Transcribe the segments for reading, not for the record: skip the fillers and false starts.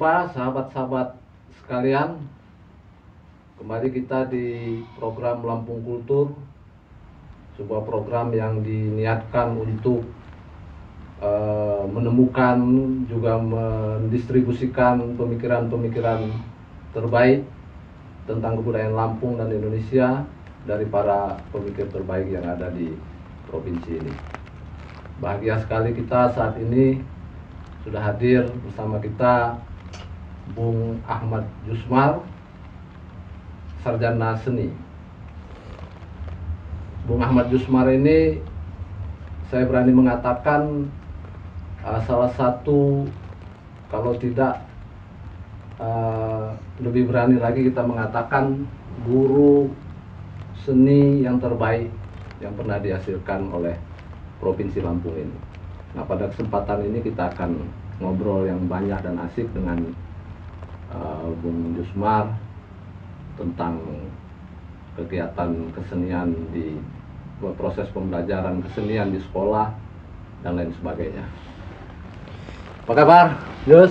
jumpa sahabat-sahabat sekalian. Kembali kita di program Lampung Kultur, sebuah program yang diniatkan untuk menemukan juga mendistribusikan pemikiran-pemikiran terbaik tentang kebudayaan Lampung dan Indonesia dari para pemikir terbaik yang ada di provinsi ini. Bahagia sekali kita saat ini sudah hadir bersama kita Bung Ahmad Jusmar, sarjana seni. Bung Ahmad Jusmar ini saya berani mengatakan salah satu, kalau tidak lebih berani lagi kita mengatakan, guru seni yang terbaik yang pernah dihasilkan oleh Provinsi Lampung ini. Nah, pada kesempatan ini kita akan ngobrol yang banyak dan asik dengan Bung Jusmar tentang kegiatan kesenian di proses pembelajaran kesenian di sekolah dan lain sebagainya. Apa kabar, Jus?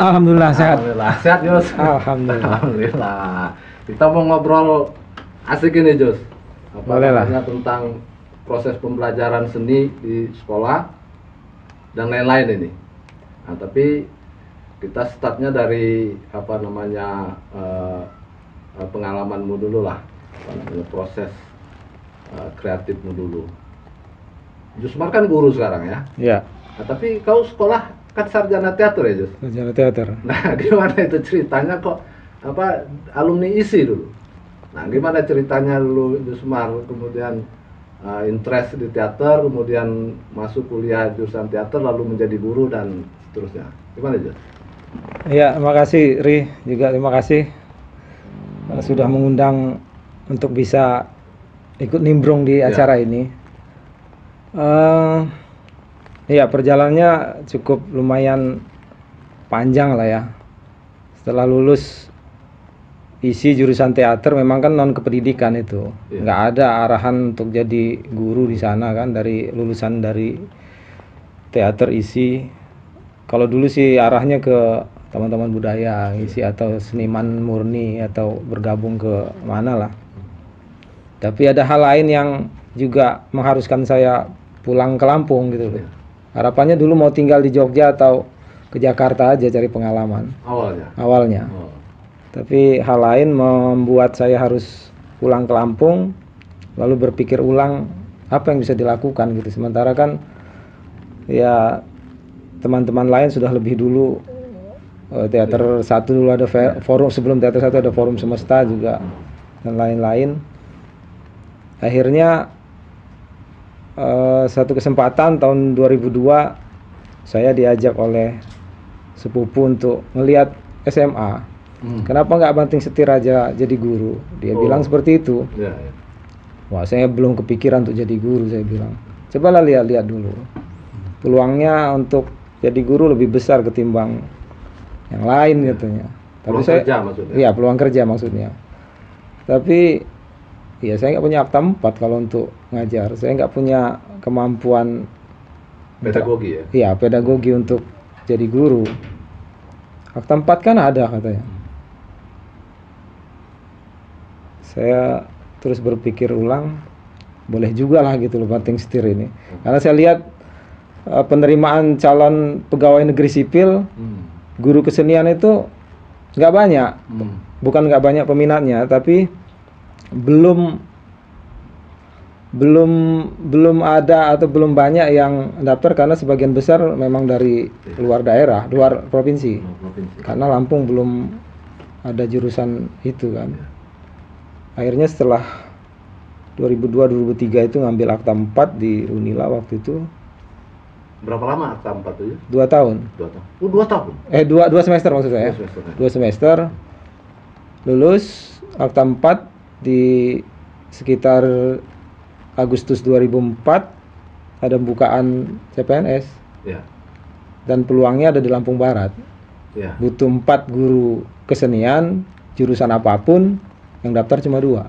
Alhamdulillah sehat. Alhamdulillah sehat, Jus. Alhamdulillah. Alhamdulillah. Kita mau ngobrol asik ini, Jus. Boleh lah. Tentang proses pembelajaran seni di sekolah dan lain-lain ini. Nah, tapi kita startnya dari pengalamanmu dulu lah, proses kreatifmu dulu. Jusmar kan guru sekarang ya? Iya. Nah, tapi kau sekolah kan sarjana teater ya, Jus? Sarjana teater. Nah, gimana itu ceritanya kok alumni ISI dulu? Nah, gimana ceritanya dulu Jusmar kemudian interest di teater, kemudian masuk kuliah jurusan teater, lalu menjadi guru dan seterusnya. Gimana, Jus? Iya, terima kasih Ri, juga terima kasih sudah mengundang untuk bisa ikut nimbrung di acara ini. Iya, perjalanannya cukup lumayan panjang lah ya. Setelah lulus isi jurusan teater, memang kan non kependidikan itu, nggak ada arahan untuk jadi guru di sana kan, dari lulusan dari teater isi. Kalau dulu sih arahnya ke teman-teman budaya isi atau seniman murni atau bergabung ke mana lah. Tapi ada hal lain yang juga mengharuskan saya pulang ke Lampung gitu loh. Harapannya dulu mau tinggal di Jogja atau ke Jakarta aja cari pengalaman awalnya. Tapi hal lain membuat saya harus pulang ke Lampung, lalu berpikir ulang apa yang bisa dilakukan gitu. Sementara kan ya teman-teman lain sudah lebih dulu, teater satu dulu ada forum, sebelum teater satu ada forum semesta juga dan lain-lain. Akhirnya satu kesempatan tahun 2002 saya diajak oleh sepupu untuk melihat SMA. Kenapa nggak banting setir aja jadi guru? Dia bilang seperti itu. Wah, saya belum kepikiran untuk jadi guru, saya bilang. Cobalah lihat-lihat dulu. Peluangnya untuk jadi guru lebih besar ketimbang yang lain katanya. Tapi kerja maksudnya? Iya, peluang kerja maksudnya. Tapi ya saya nggak punya akta 4 kalau untuk ngajar. Saya nggak punya kemampuan pedagogi ya? Iya, pedagogi untuk jadi guru. Akta 4 kan ada katanya. Saya terus berpikir ulang, boleh juga lah gitu loh banting setir ini. Karena saya lihat penerimaan calon pegawai negeri sipil, guru kesenian itu nggak banyak. Bukan nggak banyak peminatnya, tapi belum ada atau belum banyak yang daftar, karena sebagian besar memang dari luar daerah, luar provinsi. Karena Lampung belum ada jurusan itu kan. Akhirnya setelah 2002-2003 itu ngambil akta 4 di Unila waktu itu. Berapa lama akta 4 itu? 2 tahun. 2 tahun. 2 tahun? 2 semester maksud saya. 2 semester. Lulus akta 4 di sekitar Agustus 2004 ada pembukaan CPNS. Ya. Dan peluangnya ada di Lampung Barat. Ya. Butuh 4 guru kesenian jurusan apapun, yang daftar cuma 2.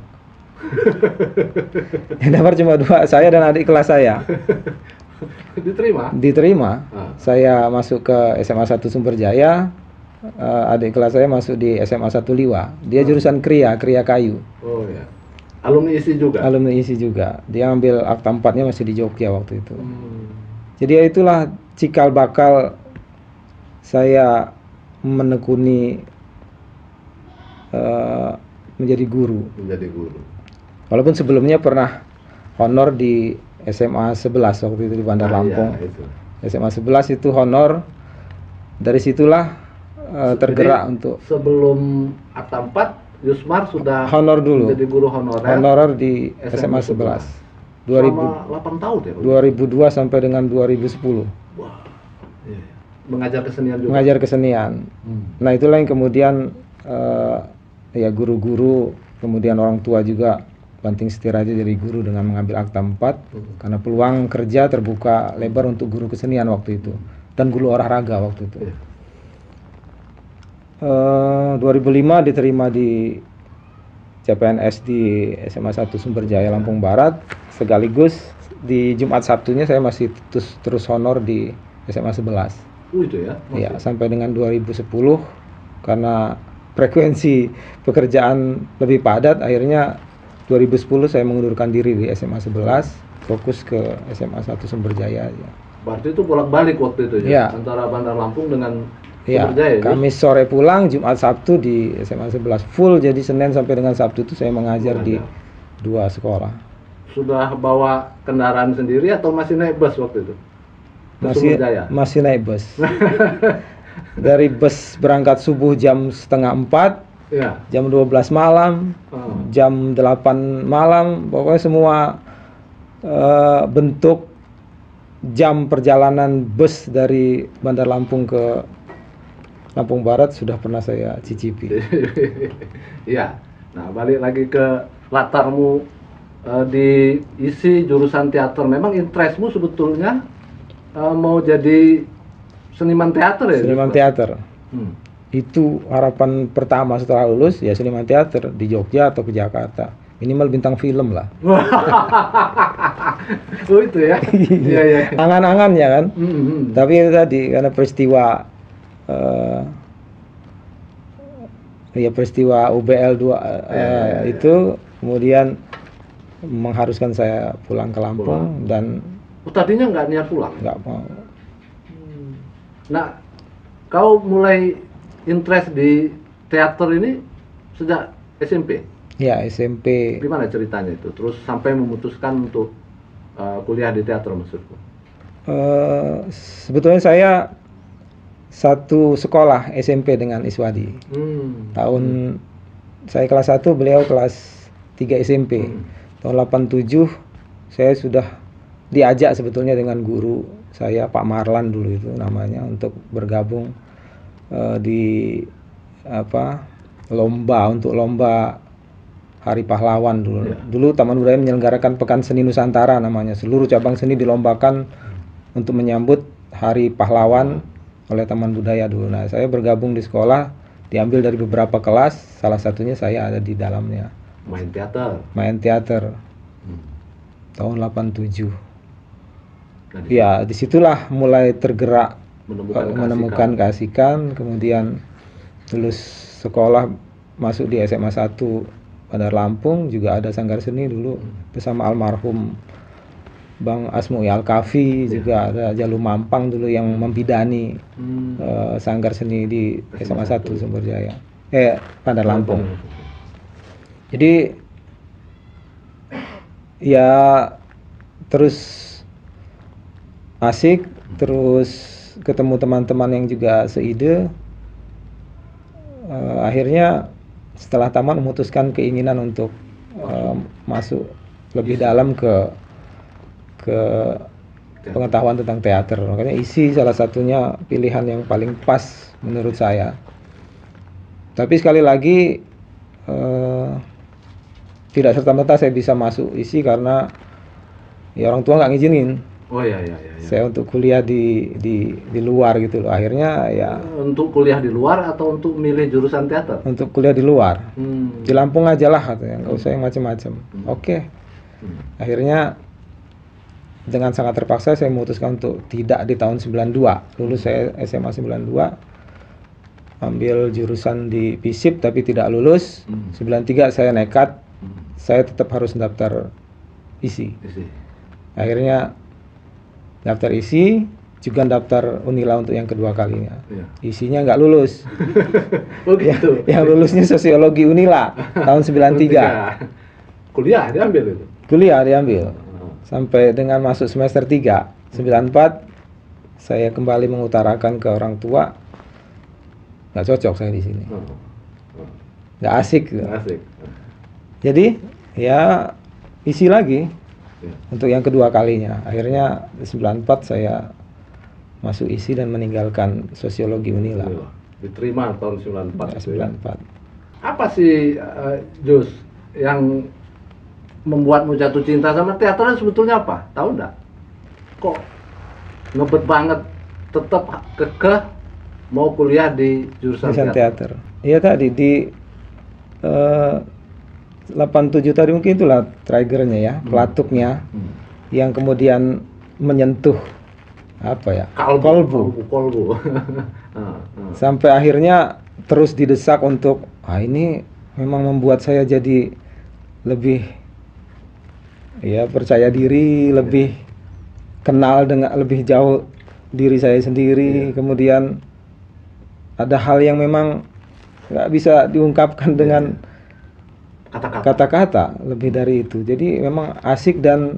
Yang daftar cuma 2, saya dan adik kelas saya. Diterima? Diterima. Saya masuk ke SMA 1 Sumberjaya, adik kelas saya masuk di SMA 1 Liwa. Dia jurusan kriya kayu. Oh ya. Alumni ISI juga. Alumni ISI juga. Dia ambil akta 4-nya masih di Jogja waktu itu. Hmm. Jadi ya itulah cikal bakal saya menekuni menjadi guru. Menjadi guru. Walaupun sebelumnya pernah honor di SMA 11 waktu itu di Bandar Lampung. Ya, itu. SMA 11 itu honor. Dari situlah tergerak Jadi, untuk sebelum akta 4 Yusmar sudah honor dulu. menjadi guru honorer. Honorer di SMA 11. 2000, selama 8 tahun ya. 2002 sampai dengan 2010. Wah. Iya. Mengajar kesenian juga. Mengajar kesenian. Nah, itulah yang kemudian ya guru-guru, kemudian orang tua juga banting setir aja jadi guru dengan mengambil akta 4 karena peluang kerja terbuka lebar untuk guru kesenian waktu itu dan guru olahraga waktu itu. Iya. 2005 diterima di CPNS di SMA 1 Sumberjaya Lampung Barat, sekaligus di Jumat Sabtunya saya masih terus honor di SMA 11. Itu ya. Ya, sampai dengan 2010 karena frekuensi pekerjaan lebih padat, akhirnya 2010 saya mengundurkan diri di SMA 11, fokus ke SMA 1 Sumberjaya aja. Berarti itu bolak-balik waktu itu Ya. Antara Bandar Lampung dengan Ya, Sumberjaya. Kamis sore pulang, Jumat Sabtu di SMA 11 full, jadi Senin sampai dengan Sabtu itu saya mengajar di 2 sekolah. Sudah bawa kendaraan sendiri atau masih naik bus waktu itu? Ke Sumberjaya? Masih naik bus. Dari bus berangkat subuh jam setengah 4, Ya. jam 12 malam, jam 8 malam, pokoknya semua bentuk jam perjalanan bus dari Bandar Lampung ke Lampung Barat sudah pernah saya cicipi. Iya. Nah, balik lagi ke latarmu di isi jurusan teater. Memang interestmu sebetulnya mau jadi seniman teater ya? Seniman teater. Hmm. Itu harapan pertama setelah lulus, ya seniman teater di Jogja atau ke Jakarta. Minimal bintang film lah. Oh itu ya? Iya, iya. Angan-angan ya kan. Hmm. Tapi itu tadi karena peristiwa peristiwa UBL 2 itu kemudian mengharuskan saya pulang ke Lampung dan Tadinya nggak niat pulang? nggak mau. Nah, kau mulai interest di teater ini sejak SMP? Ya, SMP. Gimana ceritanya itu? Terus sampai memutuskan untuk kuliah di teater maksudku? Sebetulnya saya satu sekolah SMP dengan Iswadi. Saya kelas 1, beliau kelas 3 SMP. Tahun 87 saya sudah diajak sebetulnya dengan guru saya, Pak Marlan dulu itu namanya, untuk bergabung di lomba Hari Pahlawan dulu. Dulu Taman Budaya menyelenggarakan Pekan Seni Nusantara namanya. Seluruh cabang seni dilombakan untuk menyambut Hari Pahlawan oleh Taman Budaya dulu. Nah, saya bergabung di sekolah, diambil dari beberapa kelas, salah satunya saya ada di dalamnya. Main teater? Main teater. Tahun 87. Ya, disitulah mulai tergerak menemukan keasikan, kemudian lulus sekolah masuk di SMA 1 Bandar Lampung, juga ada Sanggar Seni dulu bersama almarhum Bang Asmui Al-Kafi, juga ada Jalu Mampang dulu yang membidani Sanggar Seni di SMA 1 Sumberjaya, Bandar Lampung. Jadi ya terus asik, terus ketemu teman-teman yang juga seide. Akhirnya setelah tamat memutuskan keinginan untuk masuk lebih dalam ke pengetahuan tentang teater. Makanya ISI salah satunya pilihan yang paling pas menurut saya. Tapi sekali lagi tidak serta-merta saya bisa masuk ISI karena ya orang tua nggak ngizinin. Oh iya. Saya untuk kuliah di luar gitu loh. Akhirnya ya untuk kuliah di luar atau untuk milih jurusan teater? Untuk kuliah di luar. Di Lampung aja lah katanya, nggak usah yang macam-macam. Oke. Akhirnya dengan sangat terpaksa saya memutuskan untuk tidak di tahun 92. Lulus saya SMA 92. ambil jurusan di FISIP tapi tidak lulus. 93 saya nekat, saya tetap harus daftar isi. Akhirnya daftar isi, juga daftar Unila untuk yang kedua kalinya. Isinya nggak lulus. Oh gitu. Yang lulusnya sosiologi Unila tahun 93. Kuliah diambil itu? Kuliah diambil. Sampai dengan masuk semester 3, 94, saya kembali mengutarakan ke orang tua, nggak cocok saya di sini. Nggak asik. Jadi ya isi lagi untuk yang kedua kalinya. Akhirnya 94 saya masuk isi dan meninggalkan sosiologi Unila. Diterima tahun 94. 94. Apa sih Jus yang membuatmu jatuh cinta sama teater sebetulnya apa? Tahu nggak? Kok ngebet banget tetap kekeh mau kuliah di jurusan teater? Iya tadi di 87 tadi mungkin itulah triggernya ya, pelatuknya yang kemudian menyentuh apa ya? Kolbu. Sampai akhirnya terus didesak untuk ini memang membuat saya jadi lebih ya percaya diri, lebih kenal dengan lebih jauh diri saya sendiri. Kemudian ada hal yang memang nggak bisa diungkapkan dengan kata-kata, lebih dari itu. Jadi memang asik dan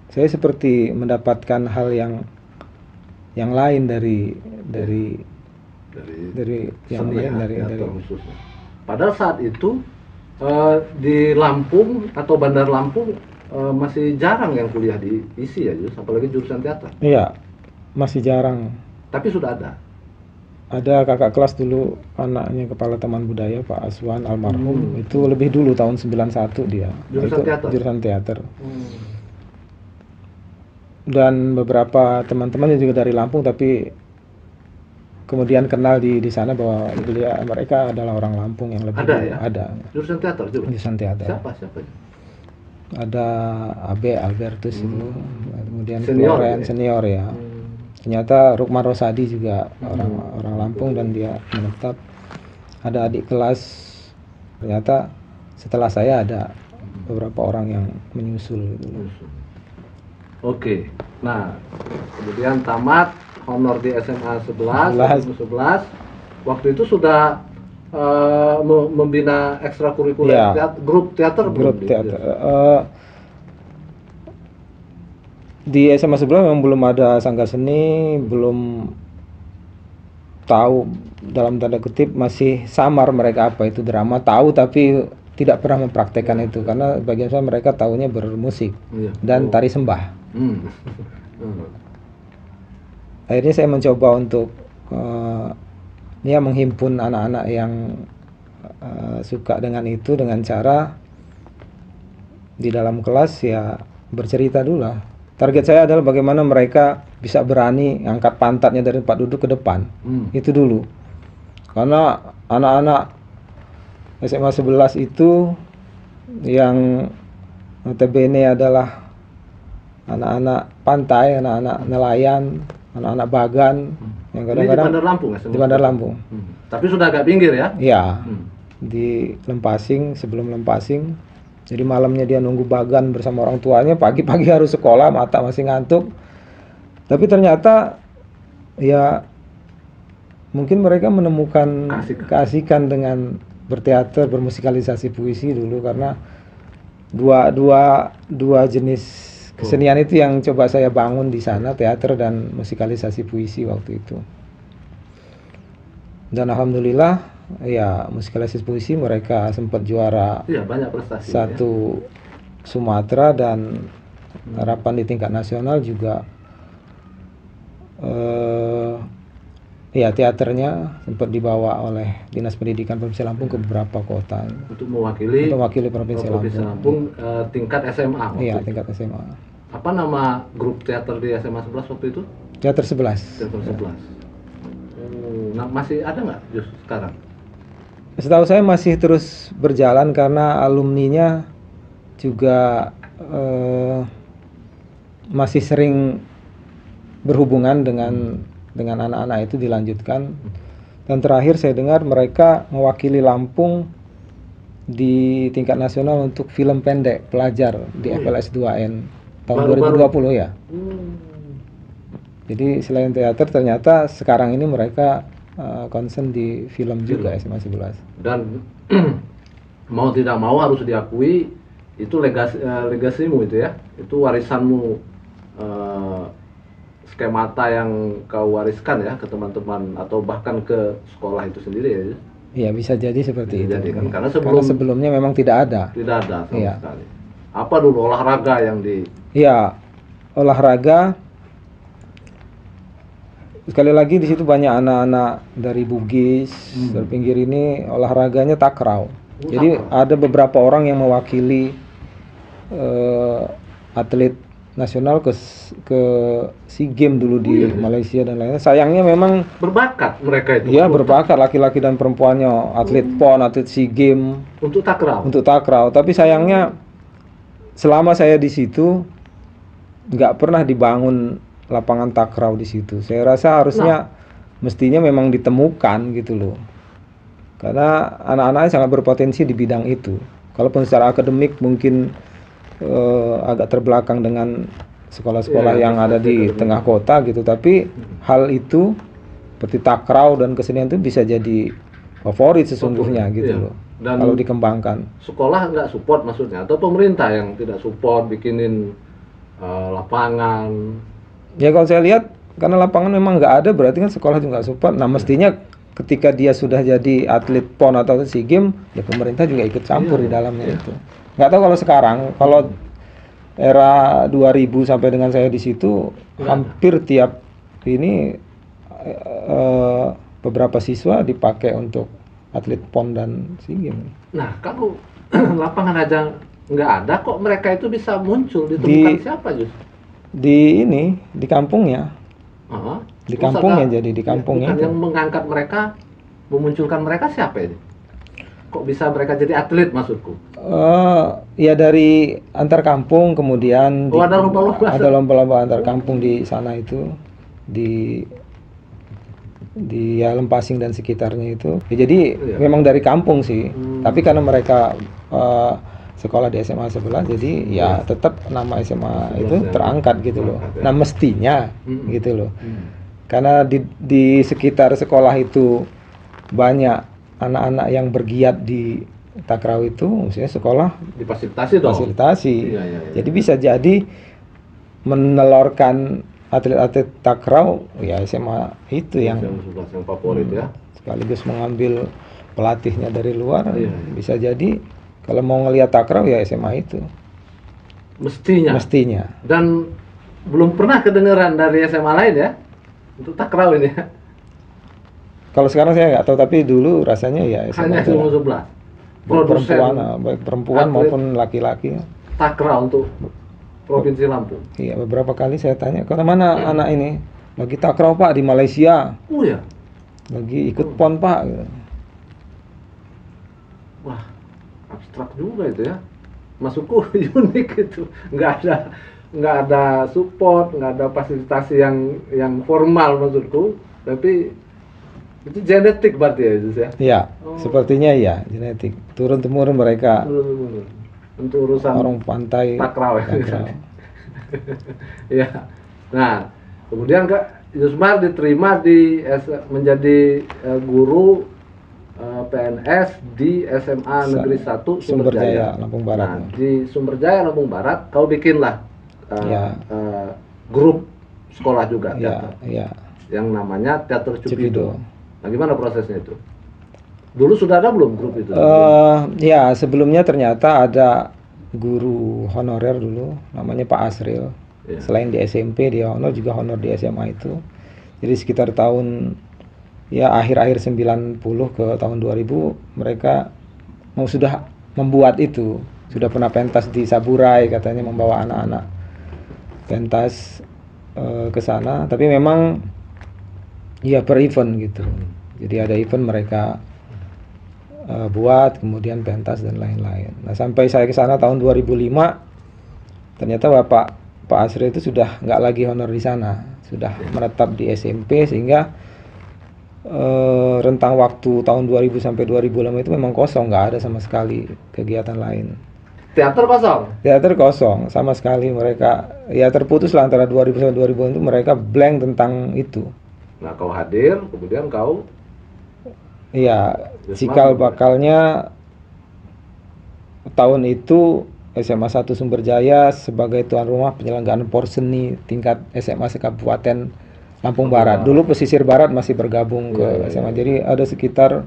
saya seperti mendapatkan hal yang lain dari yang lain dari khususnya. Padahal saat itu di Lampung atau Bandar Lampung masih jarang yang kuliah di isi ya, Jus, apalagi jurusan teater. Iya, masih jarang. Tapi sudah ada. Ada kakak kelas dulu, anaknya kepala taman budaya Pak Aswan almarhum, itu lebih dulu tahun 91 dia. Jurusan teater. Dan beberapa teman-teman juga dari Lampung tapi kemudian kenal di sana bahwa mereka adalah orang Lampung yang lebih ada. Jurusan teater juga. Jurusan teater. Siapa? Ada Abe Albertus itu, kemudian senior, senior ya. Ternyata Rukman Rosadi juga orang Lampung dan dia menetap. Ada adik kelas, ternyata setelah saya ada beberapa orang yang menyusul gitu. Oke, nah kemudian tamat honor di SMA 11. Waktu itu sudah membina ekstrakurikuler grup teater. Di SMA 11 memang belum ada sanggar seni, belum tahu dalam tanda kutip, masih samar mereka apa itu drama, tahu tapi tidak pernah mempraktekkan itu karena bagian saya mereka tahunya bermusik dan tari sembah. Akhirnya saya mencoba untuk menghimpun anak-anak yang suka dengan itu dengan cara di dalam kelas ya bercerita dulu lah. Target saya adalah bagaimana mereka bisa berani angkat pantatnya dari tempat duduk ke depan. Itu dulu. Karena anak-anak SMA 11 itu yang notabene adalah anak-anak pantai, anak-anak nelayan, anak-anak bagan yang kadang-kadang di Bandar Lampung, di Bandar Lampung. Tapi sudah agak pinggir ya? Iya. Di Lempasing, sebelum Lempasing. Jadi malamnya dia nunggu bagan bersama orang tuanya, pagi-pagi harus sekolah, mata masih ngantuk. Tapi ternyata ya mungkin mereka menemukan keasikan dengan berteater, bermusikalisasi puisi dulu karena dua jenis kesenian itu yang coba saya bangun di sana, teater dan musikalisasi puisi waktu itu. Dan alhamdulillah ya musikalisasi puisi mereka sempat juara banyak prestasi satu Sumatera dan harapan di tingkat nasional juga. Teaternya sempat dibawa oleh Dinas Pendidikan Provinsi Lampung ke beberapa kota untuk mewakili Provinsi Lampung tingkat SMA. Iya, tingkat SMA. Apa nama grup teater di SMA 11 waktu itu? Teater 11. Teater 11. Nah, masih ada nggak Jus sekarang? Setahu saya masih terus berjalan karena alumninya juga masih sering berhubungan dengan anak-anak itu dilanjutkan. Dan terakhir saya dengar mereka mewakili Lampung di tingkat nasional untuk film pendek pelajar di FLS 2N tahun Baru-baru. 2020 ya. Jadi selain teater ternyata sekarang ini mereka concern di film juga SMA 11. Dan mau tidak mau harus diakui itu legasimu itu ya, itu warisanmu, skemata yang kau wariskan ya ke teman-teman atau bahkan ke sekolah itu sendiri ya. Iya bisa jadi seperti Bisa itu. jadi kan, karena Karena sebelumnya memang tidak ada. tidak ada sama Iya. sekali. Apa dulu olahraga yang di Iya, olahraga. Sekali lagi di situ banyak anak-anak dari Bugis, dari pinggir ini olahraganya takraw. Jadi ada beberapa orang yang mewakili atlet nasional ke SEA Games dulu di Malaysia dan lainnya. Sayangnya memang berbakat mereka itu ya berbakat laki-laki dan perempuannya, atlet PON, atlet SEA Games untuk takraw. untuk takraw. Tapi sayangnya selama saya di situ nggak pernah dibangun lapangan takraw di situ. Saya rasa harusnya mestinya memang ditemukan gitu loh. Karena anak-anaknya sangat berpotensi di bidang itu. Kalaupun secara akademik mungkin agak terbelakang dengan sekolah-sekolah yang ada di tengah kota gitu, tapi hal itu seperti takraw dan kesenian itu bisa jadi favorit sesungguhnya gitu loh. Dan kalau dikembangkan. Sekolah nggak support maksudnya, atau pemerintah yang tidak support bikinin lapangan? Ya kalau saya lihat karena lapangan memang nggak ada, berarti kan sekolah juga nggak support. Nah mestinya ketika dia sudah jadi atlet PON atau SEA Games, ya pemerintah juga ikut campur di dalamnya itu. Nggak tahu kalau sekarang, kalau era 2000 sampai dengan saya di situ, hampir tiap ini beberapa siswa dipakai untuk atlet PON dan SEA Games. Nah kalau lapangan aja nggak ada, kok mereka itu bisa muncul, ditemukan siapa justru? Di ini, di kampungnya. Di kampungnya, jadi di kampungnya. Yang mengangkat mereka, memunculkan mereka siapa ini? Kok bisa mereka jadi atlet maksudku? Ya dari antar kampung, kemudian ada lomba-lomba. Ada lomba-lomba antar kampung di sana itu, di ya, Lempasing dan sekitarnya itu. Ya, jadi memang dari kampung sih. Tapi karena mereka sekolah di SMA 11, jadi ya tetap nama SMA itu terangkat gitu loh. Nah mestinya gitu loh. Karena di sekitar sekolah itu banyak anak-anak yang bergiat di takraw itu, maksudnya sekolah difasilitasi dong. Fasilitasi. Jadi bisa jadi menelorkan atlet-atlet takraw ya SMA itu yang favorit ya. Sekaligus mengambil pelatihnya dari luar. Bisa jadi kalau mau ngelihat takraw ya SMA itu. Mestinya. Dan belum pernah kedengeran dari SMA lain ya untuk takraw ini ya. Kalau sekarang saya nggak tahu, tapi dulu rasanya ya SMA hanya SMA 11. Baik perempuan maupun laki-laki. Takraw untuk Provinsi Lampung. Iya, beberapa kali saya tanya, "Ke mana anak ini?" "Lagi takraw, Pak, di Malaysia." Oh ya. "Lagi ikut PON, Pak." Wah, abstrak juga itu ya. Masukku unik itu. Nggak ada support, nggak ada fasilitasi yang formal maksudku, tapi itu genetik berarti ya, Jus ya? Iya, sepertinya iya, genetik. Turun-temurun mereka. Untuk urusan orang pantai takraw ya. Ya. Nah, kemudian Kak Yusmar diterima menjadi guru PNS di SMA Negeri 1 Sumberjaya, Lampung Barat. Nah, di Sumberjaya Lampung Barat kau bikinlah grup sekolah juga yang namanya Teater Cupido. Nah, gimana prosesnya itu? Dulu sudah ada belum grup itu? Ya, sebelumnya ternyata ada guru honorer dulu, namanya Pak Asril. Selain di SMP dia juga honor di SMA itu. Jadi sekitar tahun akhir-akhir 90 ke tahun 2000 mereka sudah membuat itu. Sudah pernah pentas di Saburai, katanya membawa anak-anak pentas ke sana, tapi memang per event gitu. Jadi ada event mereka buat, kemudian pentas dan lain-lain. Nah sampai saya ke sana tahun 2005, ternyata Pak Asri itu sudah nggak lagi honor di sana, sudah menetap di SMP, sehingga rentang waktu tahun 2000 sampai 2005 itu memang kosong, nggak ada sama sekali kegiatan lain. Teater kosong. Teater kosong sama sekali, mereka ya terputus lah antara 2000 sampai 2000 itu, mereka blank tentang itu. Nah, kau hadir, kemudian kau Iya, cikal bakalnya tahun itu SMA 1 Sumberjaya sebagai tuan rumah penyelenggaraan porseni tingkat SMA sekabupaten Lampung Barat. Dulu pesisir barat masih bergabung ke SMA. Jadi ada sekitar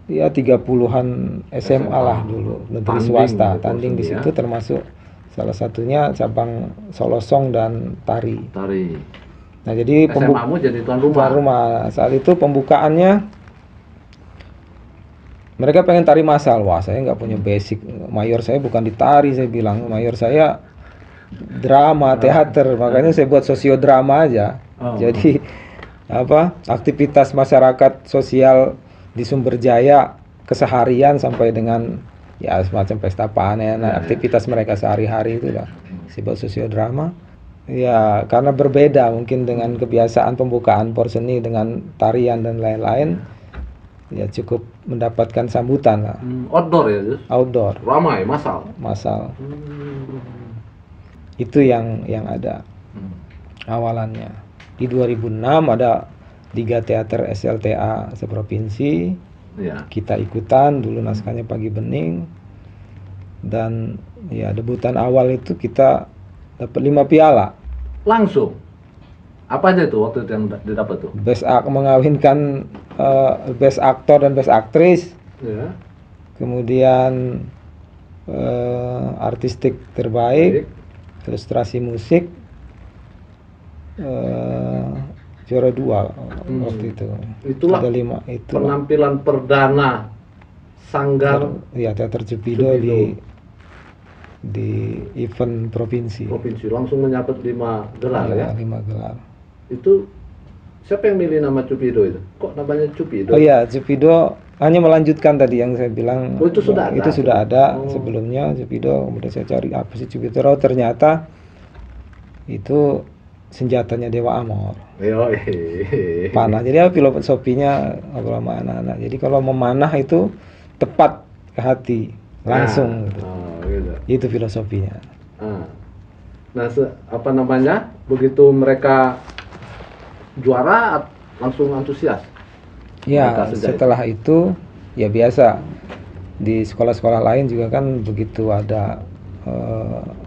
ya 30-an SMA lah dulu, negeri swasta tanding di situ, termasuk salah satunya cabang Solosong dan tari. Nah, jadi SMA-mu jadi tuan rumah. Saat itu pembukaannya mereka pengen tari massal. Wah, saya nggak punya basic. Mayor saya bukan di tari, saya bilang. Mayor saya drama, teater. Makanya saya buat sosiodrama aja. Jadi aktivitas masyarakat sosial di Sumberjaya keseharian sampai dengan ya semacam pesta panen, aktivitas mereka sehari-hari itu lah. Saya buat sosiodrama. Ya, karena berbeda mungkin dengan kebiasaan pembukaan porseni dengan tarian dan lain-lain, ya cukup mendapatkan sambutan lah. Outdoor ya, Jus? Outdoor. Ramai, massal. Itu yang ada awalannya. Di 2006 ada 3 teater SLTA seprovinsi. Ya. Kita ikutan, dulu naskahnya Pagi Bening. Dan ya debutan awal itu kita dapat 5 piala. Langsung? Apa aja itu waktu itu yang didapat tuh? Mengawinkan best aktor dan best aktris. Ya. Kemudian artistik terbaik, ilustrasi musik, juara 2 waktu itu. Itulah ada 5 itu. Penampilan perdana Sanggar teater Cupido di event provinsi. Langsung menyabet 5 gelar ya. 5 gelar. Itu siapa yang milih nama Cupido itu? Kok namanya Cupido? Oh iya, Cupido hanya melanjutkan tadi yang saya bilang. Oh, itu sudah ada. Itu sudah ada sebelumnya Cupido. Kemudian saya cari apa sih Cupido. Ternyata itu senjatanya Dewa Amor. Panah. Jadi filosofinya ngobrol sama anak-anak. Jadi kalau memanah itu tepat ke hati, langsung. Gitu. Itu filosofinya. Nah, begitu mereka juara langsung antusias. Ya, setelah itu ya biasa di sekolah-sekolah lain juga kan begitu ada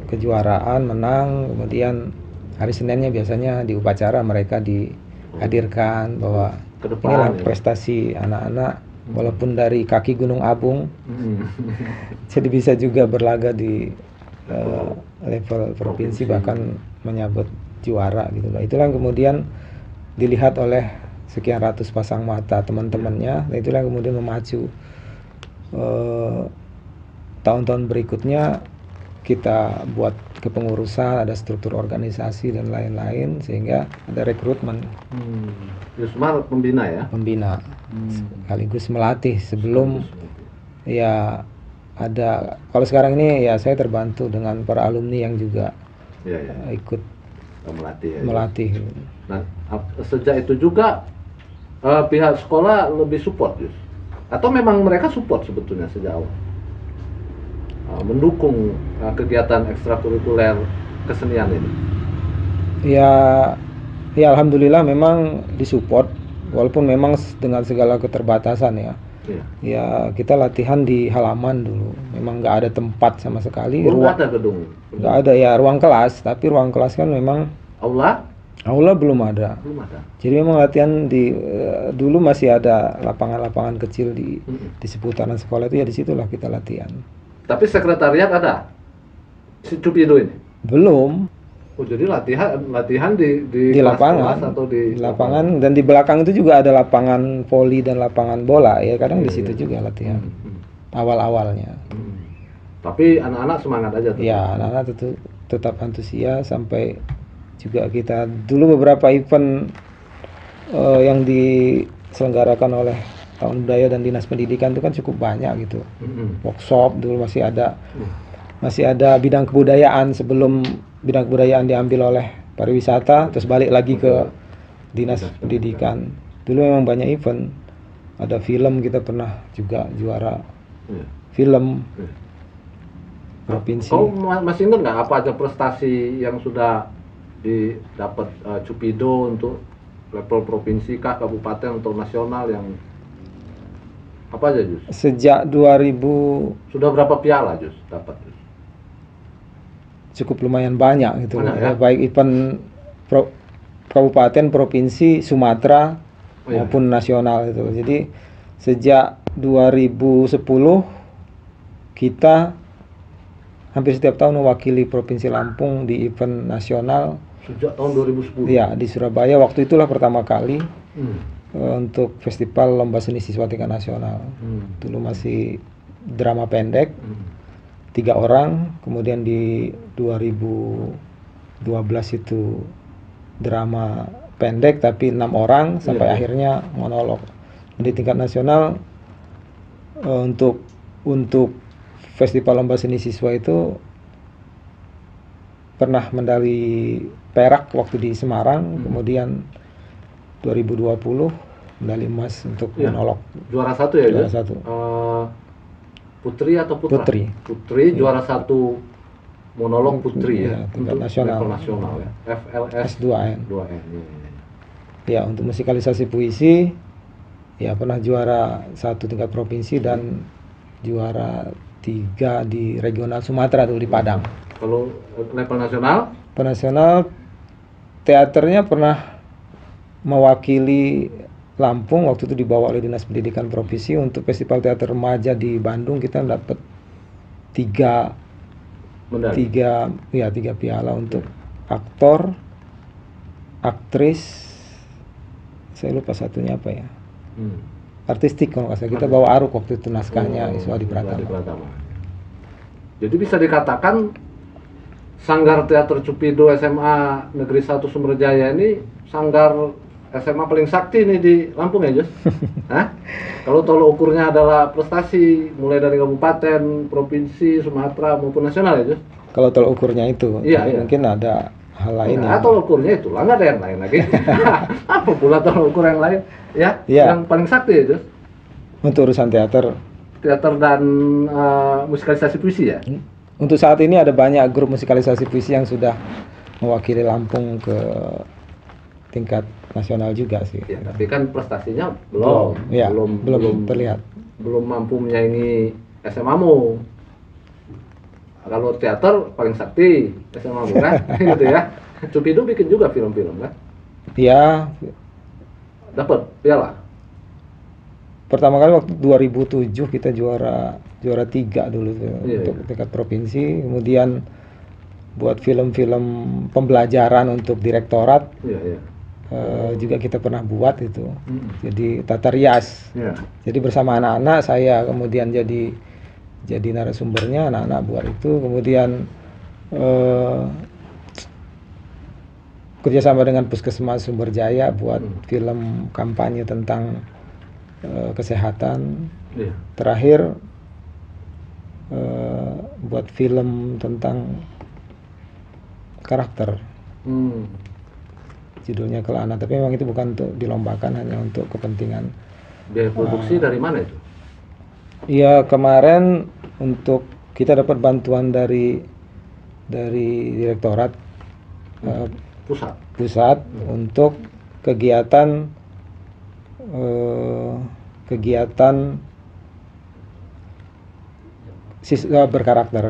kejuaraan menang, kemudian hari Seninnya biasanya di upacara mereka dihadirkan bahwa inilah prestasi anak-anak walaupun dari kaki Gunung Abung. Jadi bisa juga berlaga di level provinsi bahkan menyabet juara gitu lah. Itulah yang kemudian dilihat oleh sekian ratus pasang mata teman-temannya. Itulah yang kemudian memacu tahun-tahun berikutnya kita buat kepengurusan, ada struktur organisasi dan lain-lain sehingga ada rekrutmen. Yusmar pembina ya? Pembina, sekaligus melatih sebelum ya ada. Kalau sekarang ini ya saya terbantu dengan para alumni yang juga ikut melatih. Nah, sejak itu juga pihak sekolah lebih support, Yus? Atau memang mereka support sebetulnya sejak awal? Mendukung kegiatan ekstrakurikuler kesenian ini? Ya alhamdulillah memang disupport, walaupun memang dengan segala keterbatasan ya. Ya kita latihan di halaman dulu, memang nggak ada tempat sama sekali. Nggak ada gedung? Nggak ada ya, ruang kelas, tapi ruang kelas kan memang Aula belum ada. Jadi memang latihan dulu masih ada lapangan-lapangan kecil di seputaran sekolah itu, ya disitulah kita latihan. Tapi sekretariat ada? Si Cupido ini? Belum. Oh, jadi latihan di lapangan atau di lapangan, dan di belakang itu juga ada lapangan voli dan lapangan bola ya, kadang di situ juga latihan awal-awalnya. Tapi anak-anak semangat aja tuh. Ya, anak-anak tetap antusias sampai juga kita dulu beberapa event yang diselenggarakan oleh Tahun Budaya dan Dinas Pendidikan itu kan cukup banyak gitu. Workshop dulu masih ada bidang kebudayaan sebelum bidang kebudayaan diambil oleh pariwisata, terus balik lagi ke Dinas Pendidikan. Dulu memang banyak event. Ada film, kita pernah juga juara Iya. film Iya. provinsi. Kau masih ingat nggak apa aja prestasi yang sudah didapat Cupido untuk level provinsi kah, kabupaten atau nasional, yang apa aja Jus? Sejak 2000 Sudah berapa piala Jus dapat Jus? cukup lumayan banyak gitu. Banyak, ya? Baik event kabupaten, provinsi, Sumatera Oh, iya. maupun nasional itu. Jadi sejak 2010 kita hampir setiap tahun mewakili Provinsi Lampung di event nasional. Sejak tahun 2010. Ya, di Surabaya waktu itulah pertama kali Hmm. untuk festival lomba seni siswa tingkat nasional. Dulu masih drama pendek, 3 orang, kemudian di 2012 itu drama pendek tapi 6 orang, sampai Iya. akhirnya monolog. Di tingkat nasional untuk festival lomba seni siswa itu pernah medali perak waktu di Semarang, kemudian 2020 medali emas untuk Iya. monolog. Juara satu ya Juara Jus? satu. Putri atau putra? Putri. Putri juara satu monolog putri Iya, ya, tingkat untuk nasional. level nasional ya. FLS S2N. 2N. Iya, iya. Ya, untuk musikalisasi puisi ya pernah juara 1 tingkat provinsi dan juara 3 di regional Sumatera tuh di Padang. Kalau level nasional? Nasional teaternya pernah mewakili Lampung, waktu itu dibawa oleh Dinas Pendidikan Provinsi untuk Festival Teater Remaja di Bandung. Kita dapat 3 Medali. piala untuk aktor, aktris, saya lupa satunya apa ya, artistik kalau nggak salah. Kita bawa aruk waktu itu naskahnya Iswadi Pratama. Jadi bisa dikatakan Sanggar Teater Cupido SMA Negeri 1 Sumberjaya ini sanggar SMA paling sakti nih di Lampung ya Jus? Hah? Kalau tolok ukurnya adalah prestasi mulai dari kabupaten, provinsi, Sumatera maupun nasional ya Jus? Kalau tolok ukurnya itu, Iya, tapi iya. mungkin ada hal lain ya. Tolok ukurnya itu lah, nggak ada yang lain lagi. Apa pula tolok ukur yang lain? Ya, Iya. yang paling sakti ya Jus? Untuk urusan teater. Teater dan musikalisasi puisi ya? Untuk saat ini ada banyak grup musikalisasi puisi yang sudah mewakili Lampung ke tingkat nasional juga sih. Ya, tapi kan prestasinya belum, Ya, belum terlihat. Belum mampu menyaingi SMA-mu. Kalau teater paling sakti SMA-mu kan, gitu ya. Cupido bikin juga film-film kan, Ya, dapat piala. pertama kali waktu 2007 kita juara 3 dulu tuh, Iya, untuk iya. tingkat provinsi. Kemudian buat film-film pembelajaran untuk direktorat Iya, iya. juga kita pernah buat itu. Mm. Jadi tata rias. Iya. Jadi bersama anak-anak, saya kemudian jadi narasumbernya, anak-anak buat itu. Kemudian kerjasama dengan Puskesmas Sumberjaya buat film kampanye tentang kesehatan. Iya. Terakhir buat film tentang karakter, Hmm. judulnya Kelana, tapi memang itu bukan untuk dilombakan, hanya untuk kepentingan. Biaya produksi dari mana itu? Iya, kemarin untuk kita dapat bantuan dari direktorat pusat untuk kegiatan siswa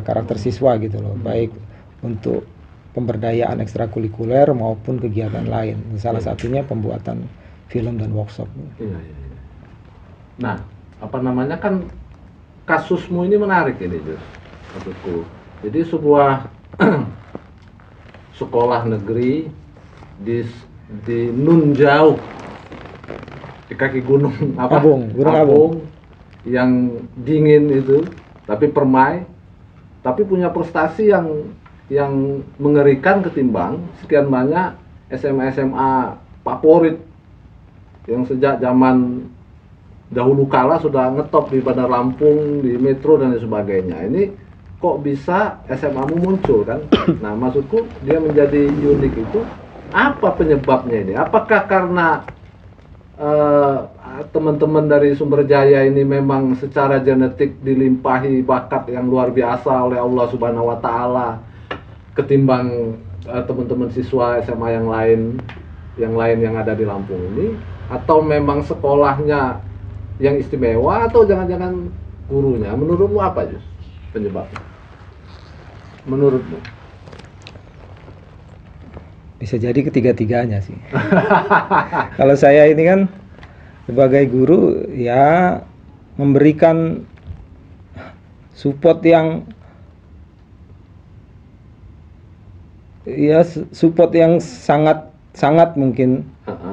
karakter siswa gitu loh, baik untuk pemberdayaan ekstrakurikuler maupun kegiatan lain. Salah satunya pembuatan film dan workshop. Iya, iya, iya. Nah, apa namanya, kan kasusmu ini menarik ini, Jus, maksudku. Jadi sebuah sekolah negeri di nun jauh di kaki gunung apa? Gunung Abung. Yang dingin itu, tapi permai, tapi punya prestasi yang mengerikan ketimbang sekian banyak SMA favorit yang sejak zaman dahulu kala sudah ngetop di Bandar Lampung, di Metro dan sebagainya. Ini kok bisa SMA-mu muncul kan? Nah, maksudku dia menjadi unik itu apa penyebabnya ini? Apakah karena teman-teman dari Sumberjaya ini memang secara genetik dilimpahi bakat yang luar biasa oleh Allah Subhanahu wa Ta'ala ketimbang teman-teman siswa SMA yang lain yang ada di Lampung ini, atau memang sekolahnya yang istimewa, atau jangan-jangan gurunya? Menurutmu apa Jus penyebabnya? Menurutmu? Bisa jadi ketiga-tiganya sih. Kalau saya ini kan sebagai guru ya memberikan support yang sangat mungkin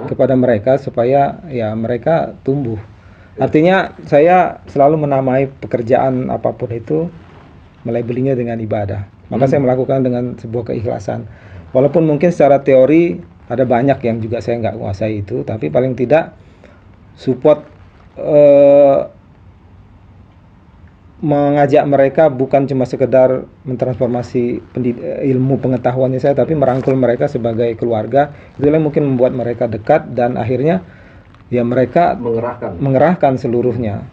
kepada mereka supaya ya mereka tumbuh. Artinya saya selalu menamai pekerjaan apapun itu, melabelinya dengan ibadah. Maka saya melakukan dengan sebuah keikhlasan. Walaupun mungkin secara teori ada banyak yang juga saya nggak kuasai itu, tapi paling tidak support mengajak mereka bukan cuma sekedar mentransformasi ilmu pengetahuannya saya, tapi merangkul mereka sebagai keluarga. Itulah yang mungkin membuat mereka dekat dan akhirnya ya mereka mengerahkan seluruhnya.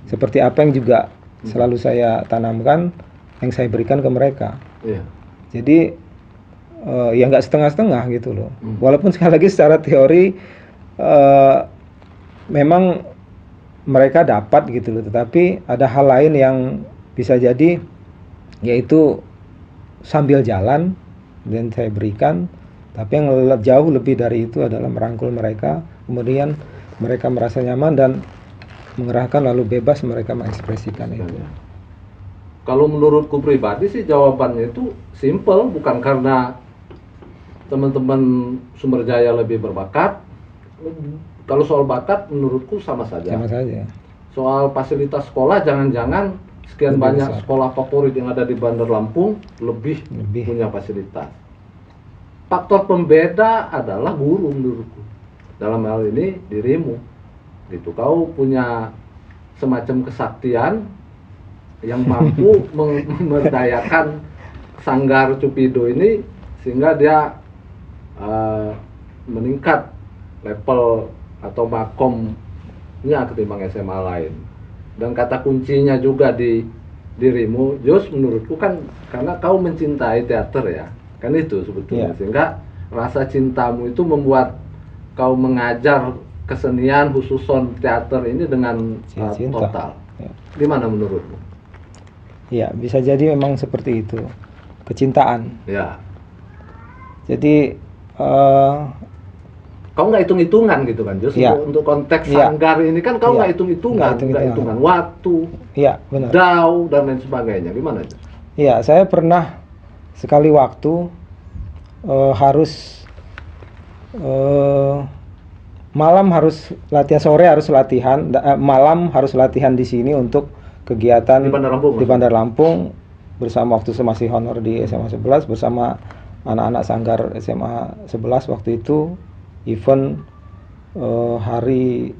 Seperti apa yang juga selalu saya tanamkan, yang saya berikan ke mereka. Jadi ya nggak setengah-setengah gitu loh. Walaupun sekali lagi secara teori memang mereka dapat gitu loh, tetapi ada hal lain yang bisa jadi, yaitu sambil jalan dan saya berikan, tapi yang jauh lebih dari itu adalah merangkul mereka, kemudian mereka merasa nyaman dan mengerahkan lalu bebas mereka mengekspresikan itu. Kalau menurutku pribadi sih jawabannya itu simple, bukan karena teman-teman Sumberjaya lebih berbakat. Kalau soal bakat menurutku sama saja. Soal fasilitas sekolah, jangan-jangan sekian banyak sekolah favorit yang ada di Bandar Lampung lebih punya fasilitas. Faktor pembeda adalah guru menurutku. Dalam hal ini dirimu. Gitu. Kau punya semacam kesaktian yang mampu memberdayakan Sanggar Cupido ini sehingga dia meningkat level atau makomnya ketimbang SMA lain. Dan kata kuncinya juga di dirimu, Jus, menurutku kan karena kau mencintai teater ya, kan itu sebetulnya. Sehingga rasa cintamu itu membuat kau mengajar kesenian khususon teater ini dengan total. Gimana menurutmu? Ya, bisa jadi memang seperti itu, kecintaan. Ya. Jadi kau nggak hitung-hitungan gitu kan, Jus? Untuk konteks sanggar ini kan kau nggak hitung-hitungan, waktu, benar. Dau dan lain sebagainya. Gimana Jus? Iya, saya pernah sekali waktu harus malam harus latihan, sore harus latihan, malam harus latihan di sini untuk kegiatan di Bandar Lampung bersama waktu saya masih honor di SMA 11 bersama anak-anak Sanggar SMA 11 waktu itu event hari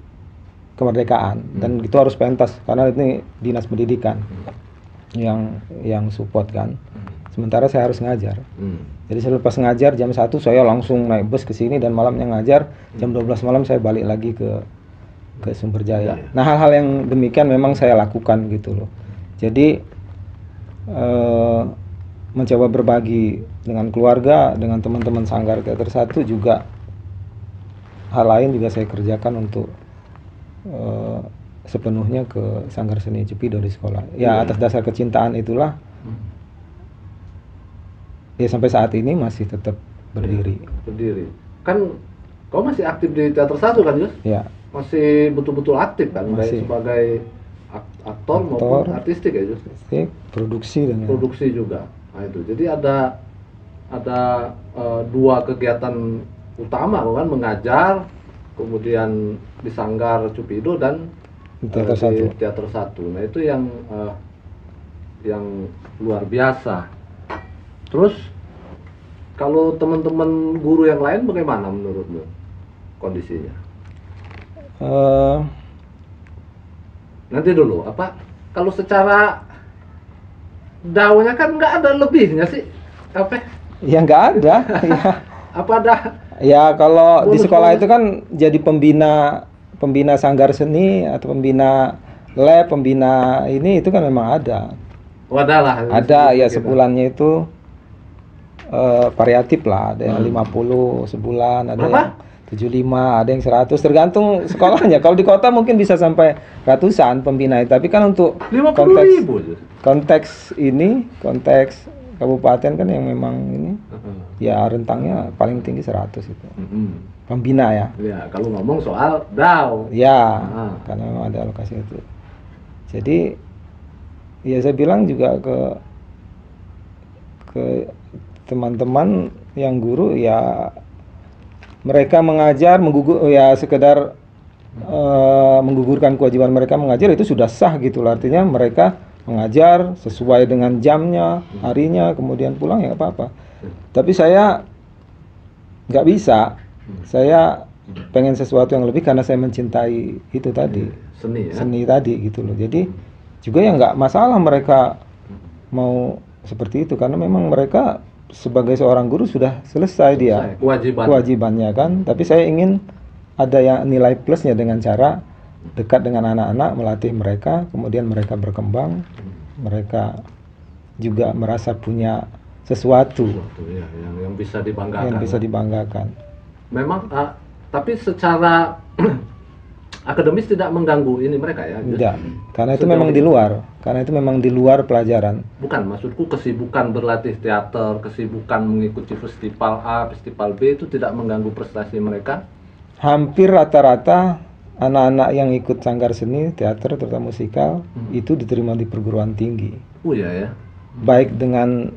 kemerdekaan dan itu harus pentas karena ini dinas pendidikan yang support kan. Sementara saya harus ngajar. Jadi selepas ngajar jam 1 saya langsung naik bus ke sini dan malamnya ngajar jam 12 malam saya balik lagi ke Sumberjaya. Nah, hal-hal yang demikian memang saya lakukan gitu loh. Jadi mencoba berbagi dengan keluarga, dengan teman-teman Sanggar Teater 1 juga hal lain juga saya kerjakan untuk sepenuhnya ke Sanggar Seni Cupido di sekolah. Ya, atas dasar kecintaan itulah ya sampai saat ini masih tetap berdiri. Kan kau masih aktif di Teater 1 kan, Jus? Ya. Masih betul-betul aktif kan, baik sebagai aktor maupun artistik ya, Jus? Produksi juga. Nah itu, jadi ada dua kegiatan utama kan, mengajar, kemudian di Sanggar Cupido dan di Teater 1. Nah itu yang luar biasa. Terus kalau teman-teman guru yang lain bagaimana menurutmu kondisinya? Nanti dulu, kalau secara daunnya kan nggak ada lebihnya sih, Ya nggak ada. Apa ada? Ya kalau di sekolah itu kan jadi pembina pembina sanggar seni atau pembina lab, pembina ini itu kan memang ada. Wadah lah. Ada ya sebulannya itu variatif lah, ada yang 50 sebulan, ada Berapa? yang 75, ada yang 100, tergantung sekolahnya. Kalau di kota mungkin bisa sampai ratusan pembina, tapi kan untuk 50.000. konteks ini, konteks kabupaten kan yang memang ini ya rentangnya paling tinggi 100 itu. Pembina ya. Ya, kalau ngomong soal DAO. Ya, karena memang ada alokasi itu. Jadi ya saya bilang juga ke teman-teman yang guru ya, mereka mengajar sekedar menggugurkan kewajiban mereka mengajar itu sudah sah gitu loh. Artinya mereka mengajar sesuai dengan jamnya, harinya, kemudian pulang ya nggak apa-apa. Tapi saya nggak bisa. Saya pengen sesuatu yang lebih karena saya mencintai itu tadi, Seni ya. seni tadi gitu loh. Jadi juga ya nggak masalah mereka mau seperti itu, karena memang mereka sebagai seorang guru sudah selesai dia kewajibannya kan. Tapi saya ingin ada yang nilai plusnya dengan cara dekat dengan anak-anak, melatih mereka, kemudian mereka berkembang, mereka juga merasa punya sesuatu Ya, yang bisa dibanggakan. yang bisa dibanggakan. Memang, tapi secara akademis tidak mengganggu ini mereka ya? Tidak, karena itu memang di luar. Karena itu memang di luar pelajaran. Bukan, maksudku kesibukan berlatih teater, kesibukan mengikuti festival A, festival B itu tidak mengganggu prestasi mereka? Hampir rata-rata anak-anak yang ikut sanggar seni, teater, terutama musikal, itu diterima di perguruan tinggi. Oh iya ya? Baik dengan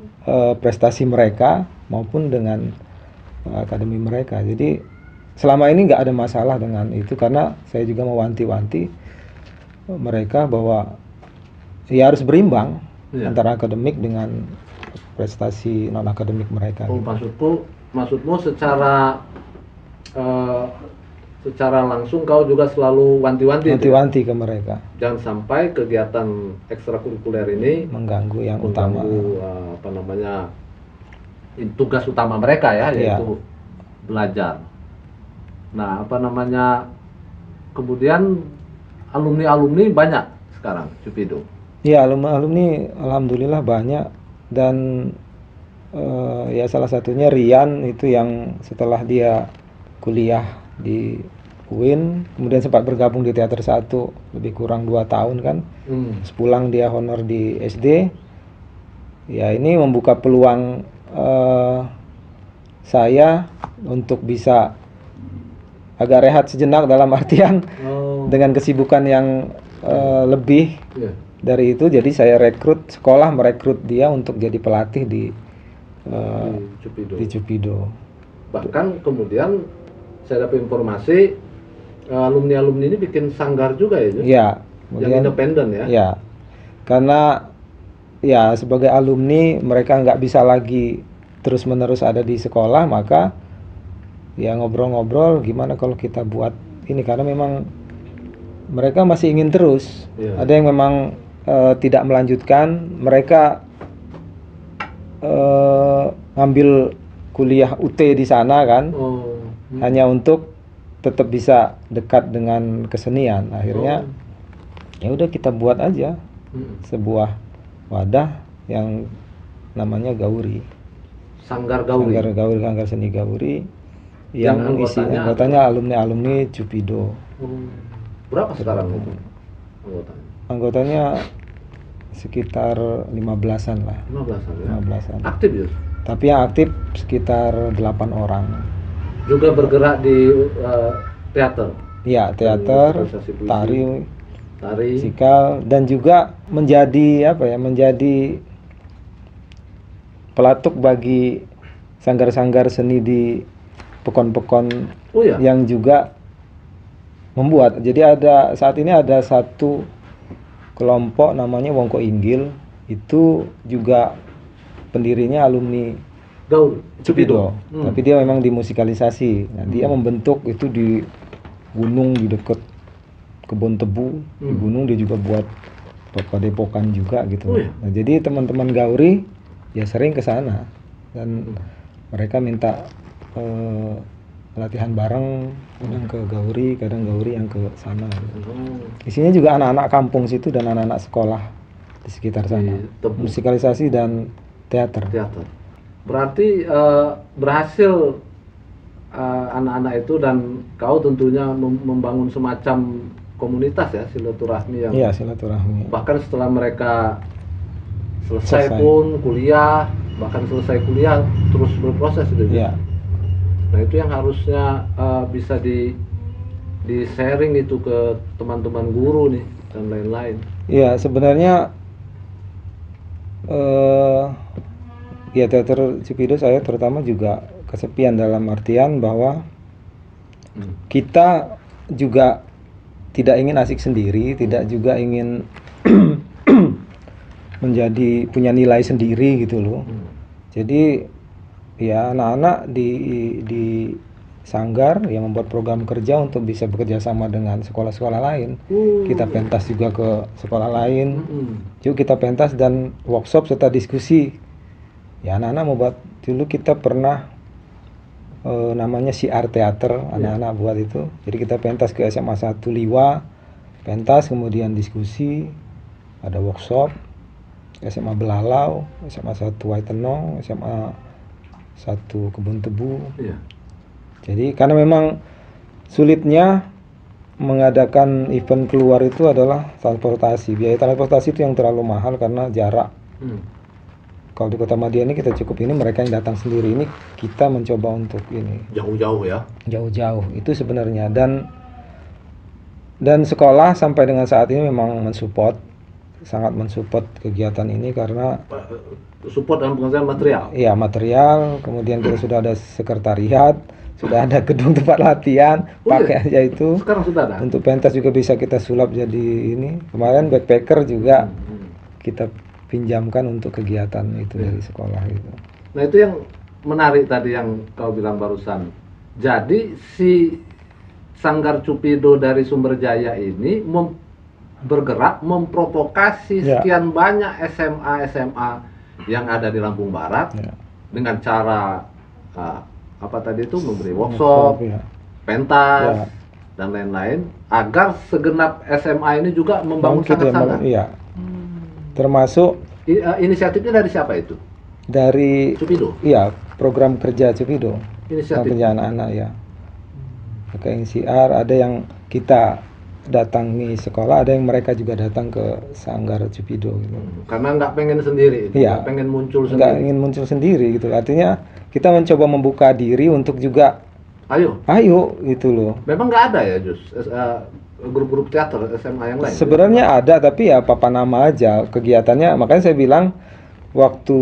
prestasi mereka maupun dengan akademi mereka. Jadi selama ini nggak ada masalah dengan itu, karena saya juga mewanti-wanti mereka bahwa ya harus berimbang antara akademik dengan prestasi non akademik mereka. Oh, maksudmu secara langsung kau juga selalu wanti-wanti ke mereka. Jangan sampai kegiatan ekstrakurikuler ini mengganggu yang utama. Tugas utama mereka ya, yaitu belajar. Nah, kemudian alumni banyak sekarang Cupido. Iya, alumni alhamdulillah banyak, dan ya salah satunya Rian itu yang setelah dia kuliah di UIN kemudian sempat bergabung di Teater 1 lebih kurang 2 tahun kan. Sepulang dia honor di SD. Ya ini membuka peluang saya untuk bisa agak rehat sejenak, dalam artian dengan kesibukan yang lebih dari itu. Jadi saya sekolah merekrut dia untuk jadi pelatih di Cupido. Bahkan kemudian saya dapat informasi alumni ini bikin sanggar juga ya? Iya. Yang independen ya? Iya. Karena ya sebagai alumni mereka nggak bisa lagi terus-menerus ada di sekolah, maka ya ngobrol-ngobrol gimana kalau kita buat ini, karena memang mereka masih ingin terus. Ada yang memang tidak melanjutkan, mereka ngambil kuliah UT di sana kan, hanya untuk tetap bisa dekat dengan kesenian. Akhirnya ya udah kita buat aja sebuah wadah yang namanya Gauri. Sanggar Gauri. Sanggar Seni Gauri yang anggotanya alumni Cupido. Berapa sekarang itu anggotanya? Anggotanya sekitar 15-an lah. 15-an ya? 15-an. Aktif ya? Tapi yang aktif sekitar 8 orang. Juga bergerak di teater? Iya, teater, tari, musikal, dan juga menjadi menjadi pelatuk bagi sanggar-sanggar seni di pekon-pekon yang juga membuat. Jadi saat ini ada satu kelompok namanya Wongko Inggil, itu juga pendirinya alumni Cupido. Tapi dia memang dimusikalisasi. Nah, dia membentuk itu di gunung di dekat kebun tebu. Di gunung dia juga buat padepokan juga gitu. Nah, jadi teman-teman Gauri ya sering ke sana, dan mereka minta latihan bareng, kadang ke Gauri, kadang Gauri yang ke sana. Oh, Isinya juga anak-anak kampung situ dan anak-anak sekolah di sekitar sana. di Tebu Musikalisasi dan teater. teater. Berarti berhasil anak-anak itu, dan kau tentunya membangun semacam komunitas ya, silaturahmi yang Iya, silaturahmi. bahkan setelah mereka selesai Selesai. pun kuliah, bahkan selesai kuliah terus berproses gitu. Iya. Nah itu yang harusnya bisa di sharing itu ke teman-teman guru nih dan lain-lain. Iya, sebenarnya ya teater Cipido saya terutama juga kesepian dalam artian bahwa kita juga tidak ingin asik sendiri, tidak juga ingin menjadi punya nilai sendiri gitu loh. Jadi ya anak-anak di Sanggar yang membuat program kerja untuk bisa bekerja sama dengan sekolah-sekolah lain. Kita pentas juga ke sekolah lain. Yuk kita pentas dan workshop serta diskusi. Ya anak-anak mau buat, dulu kita pernah namanya siar teater, anak-anak buat itu. Jadi kita pentas ke SMA 1 Liwa, pentas kemudian diskusi, ada workshop, SMA Belalau, SMA 1 Waitenong, SMA 1 Kebun Tebu. Iya. Jadi karena memang sulitnya mengadakan event keluar itu adalah transportasi. Biaya transportasi itu yang terlalu mahal karena jarak. Kalau di Kota Madia ini kita cukup, ini mereka yang datang sendiri, ini kita mencoba untuk ini Jauh-jauh ya. jauh-jauh itu sebenarnya, dan sekolah sampai dengan saat ini memang sangat mensupport kegiatan ini karena Support dalam pengertian material. ya material, kemudian kita sudah ada sekretariat, sudah ada gedung tempat latihan, pakai aja itu. Sekarang sudah ada. Untuk pentas juga bisa kita sulap jadi ini. Kemarin backpacker juga kita pinjamkan untuk kegiatan itu dari sekolah itu. Nah itu yang menarik tadi yang kau bilang barusan. Jadi si Sanggar Cupido dari Sumberjaya ini bergerak memprovokasi sekian banyak SMA yang ada di Lampung Barat dengan cara apa tadi itu memberi workshop, pentas dan lain-lain agar segenap SMA ini juga membangun sanggar-sanggar. Iya. Termasuk inisiatifnya dari siapa itu? Dari Cupido. Iya, program kerja Cupido. Inisiatif kerja anak-anak ya. Pakai siar, ada yang kita datangi sekolah, ada yang mereka juga datang ke Sanggar Cupido gitu. Karena nggak pengen sendiri, Iya. nggak pengen muncul Nggak sendiri. ingin muncul sendiri gitu. Artinya kita mencoba membuka diri untuk juga ayo gitu loh. Memang nggak ada ya Jus grup-grup teater SMA yang lain? Sebenarnya ada, tapi ya papa nama aja kegiatannya. Makanya saya bilang waktu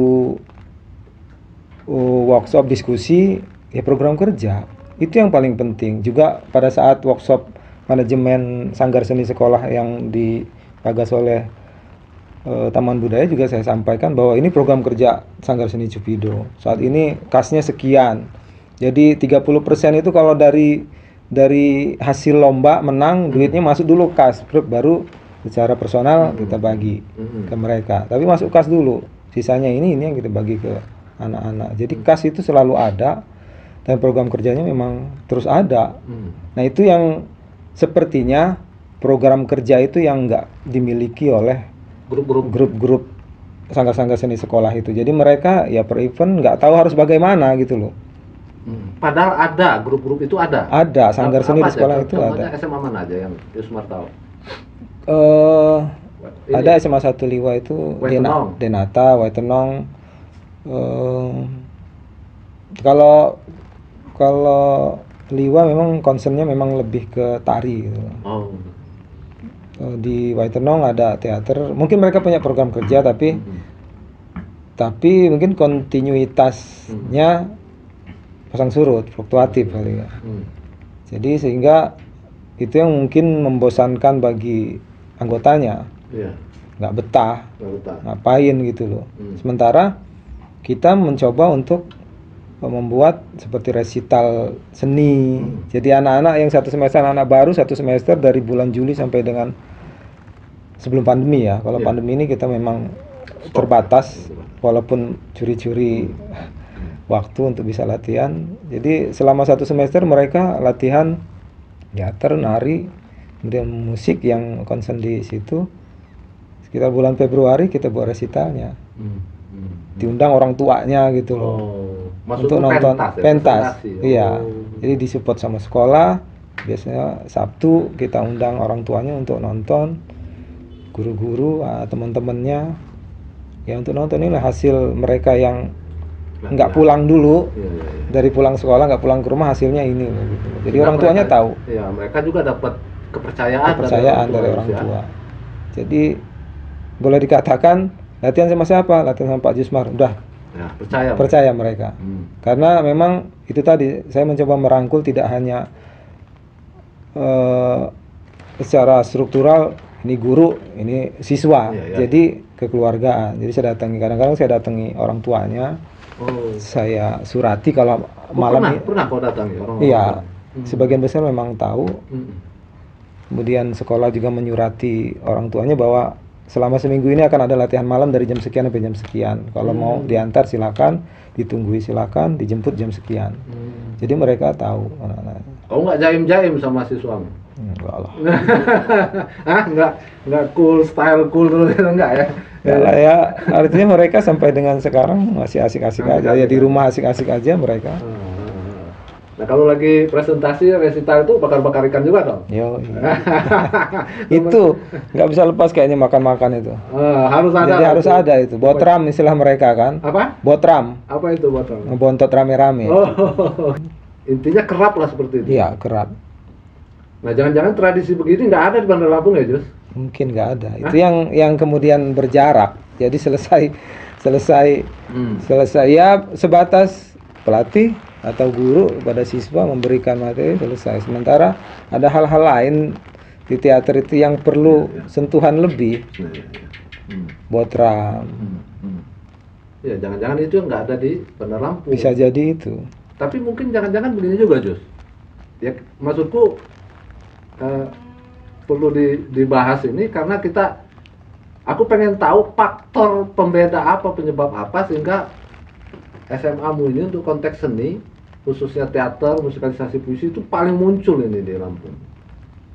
workshop diskusi ya program kerja itu yang paling penting. Juga pada saat workshop manajemen Sanggar Seni Sekolah yang digagas oleh Taman Budaya juga saya sampaikan bahwa ini program kerja Sanggar Seni Cupido. Saat ini kasnya sekian. Jadi 30% itu kalau dari hasil lomba menang, duitnya masuk dulu kas, baru secara personal kita bagi ke mereka. Tapi masuk kas dulu, sisanya ini yang kita bagi ke anak-anak. Jadi kas itu selalu ada dan program kerjanya memang terus ada. Nah itu yang sepertinya program kerja itu yang nggak dimiliki oleh grup-grup sanggar-sanggar seni sekolah itu. Jadi mereka ya per event nggak tahu harus bagaimana gitu loh. Padahal ada grup-grup itu ada. Ada sanggar seni di sekolah itu ada. SMA mana aja yang Yusmar tahu? Ada SMA 1 Liwa itu Denata, Waitenong. Kalau Liwa memang concernnya memang lebih ke tari gitu. Di Waitenong ada teater. Mungkin mereka punya program kerja tapi mungkin kontinuitasnya pasang surut, fluktuatif kali ya. Jadi sehingga itu yang mungkin membosankan bagi anggotanya. Nggak betah, ngapain gitu loh. Sementara kita mencoba untuk membuat seperti resital seni. Jadi anak-anak yang satu semester, anak baru satu semester dari bulan Juli sampai dengan sebelum pandemi ya. Kalau pandemi ini kita memang terbatas, walaupun curi-curi waktu untuk bisa latihan. Jadi selama 1 semester mereka latihan teater, nari, kemudian musik yang konsen di situ. Sekitar bulan Februari kita buat resitalnya. Diundang orang tuanya gitu loh. Untuk nonton pentas. Iya. Jadi disupport sama sekolah. Biasanya Sabtu kita undang orang tuanya untuk nonton, guru-guru, teman-temannya. Ya untuk nonton, inilah hasil mereka yang nggak pulang dulu. Dari pulang sekolah nggak pulang ke rumah, hasilnya ini gitu. Jadi orang tuanya tahu. Ya, mereka juga dapat kepercayaan dari orang tua. Jadi boleh dikatakan latihan sama siapa? Latihan sama Pak Jusmar. Udah. Ya, percaya mereka. Karena memang itu tadi saya mencoba merangkul tidak hanya secara struktural, ini guru, ini siswa. Jadi kekeluargaan. Jadi saya datangi, kadang-kadang saya datangi orang tuanya. Saya surati kalau malam. Pernah kau datangi orang? Iya. Sebagian besar memang tahu. Kemudian sekolah juga menyurati orang tuanya bahwa selama seminggu ini akan ada latihan malam dari jam sekian sampai jam sekian. Kalau mau diantar silakan, ditunggui silakan, dijemput jam sekian. Jadi mereka tahu anak-anak. Kau nggak jaim-jaim sama siswamu? Enggak lah. Nggak cool, style cool terus enggak ya? Ya, artinya mereka sampai dengan sekarang masih asik-asik aja. Ya di rumah asik-asik aja mereka. Nah kalau lagi presentasi resital itu bakar-bakar ikan juga dong? Yo, iya. Itu nggak bisa lepas kayaknya makan-makan itu. Harus ada. Jadi harus ada itu. Botram istilah mereka kan? Apa? Botram. Apa itu botram? Ngebontot rame-rame. Intinya kerap lah seperti itu. Iya, kerap. Nah jangan-jangan tradisi begini nggak ada di Bandar Lampung ya, Jus? Mungkin nggak ada. Itu yang kemudian berjarak. Jadi selesai ya sebatas pelatih atau guru pada siswa memberikan materi, selesai. Sementara ada hal-hal lain di teater itu yang perlu sentuhan lebih. Botram. Ya jangan-jangan itu nggak ada di Bandar Lampung. Bisa jadi itu. Tapi mungkin jangan-jangan begini juga, Jus. Ya maksudku perlu dibahas ini karena aku pengen tahu faktor pembeda apa, penyebab apa sehingga SMA-mu ini untuk konteks seni, khususnya teater, musikalisasi puisi itu paling muncul ini di Lampung.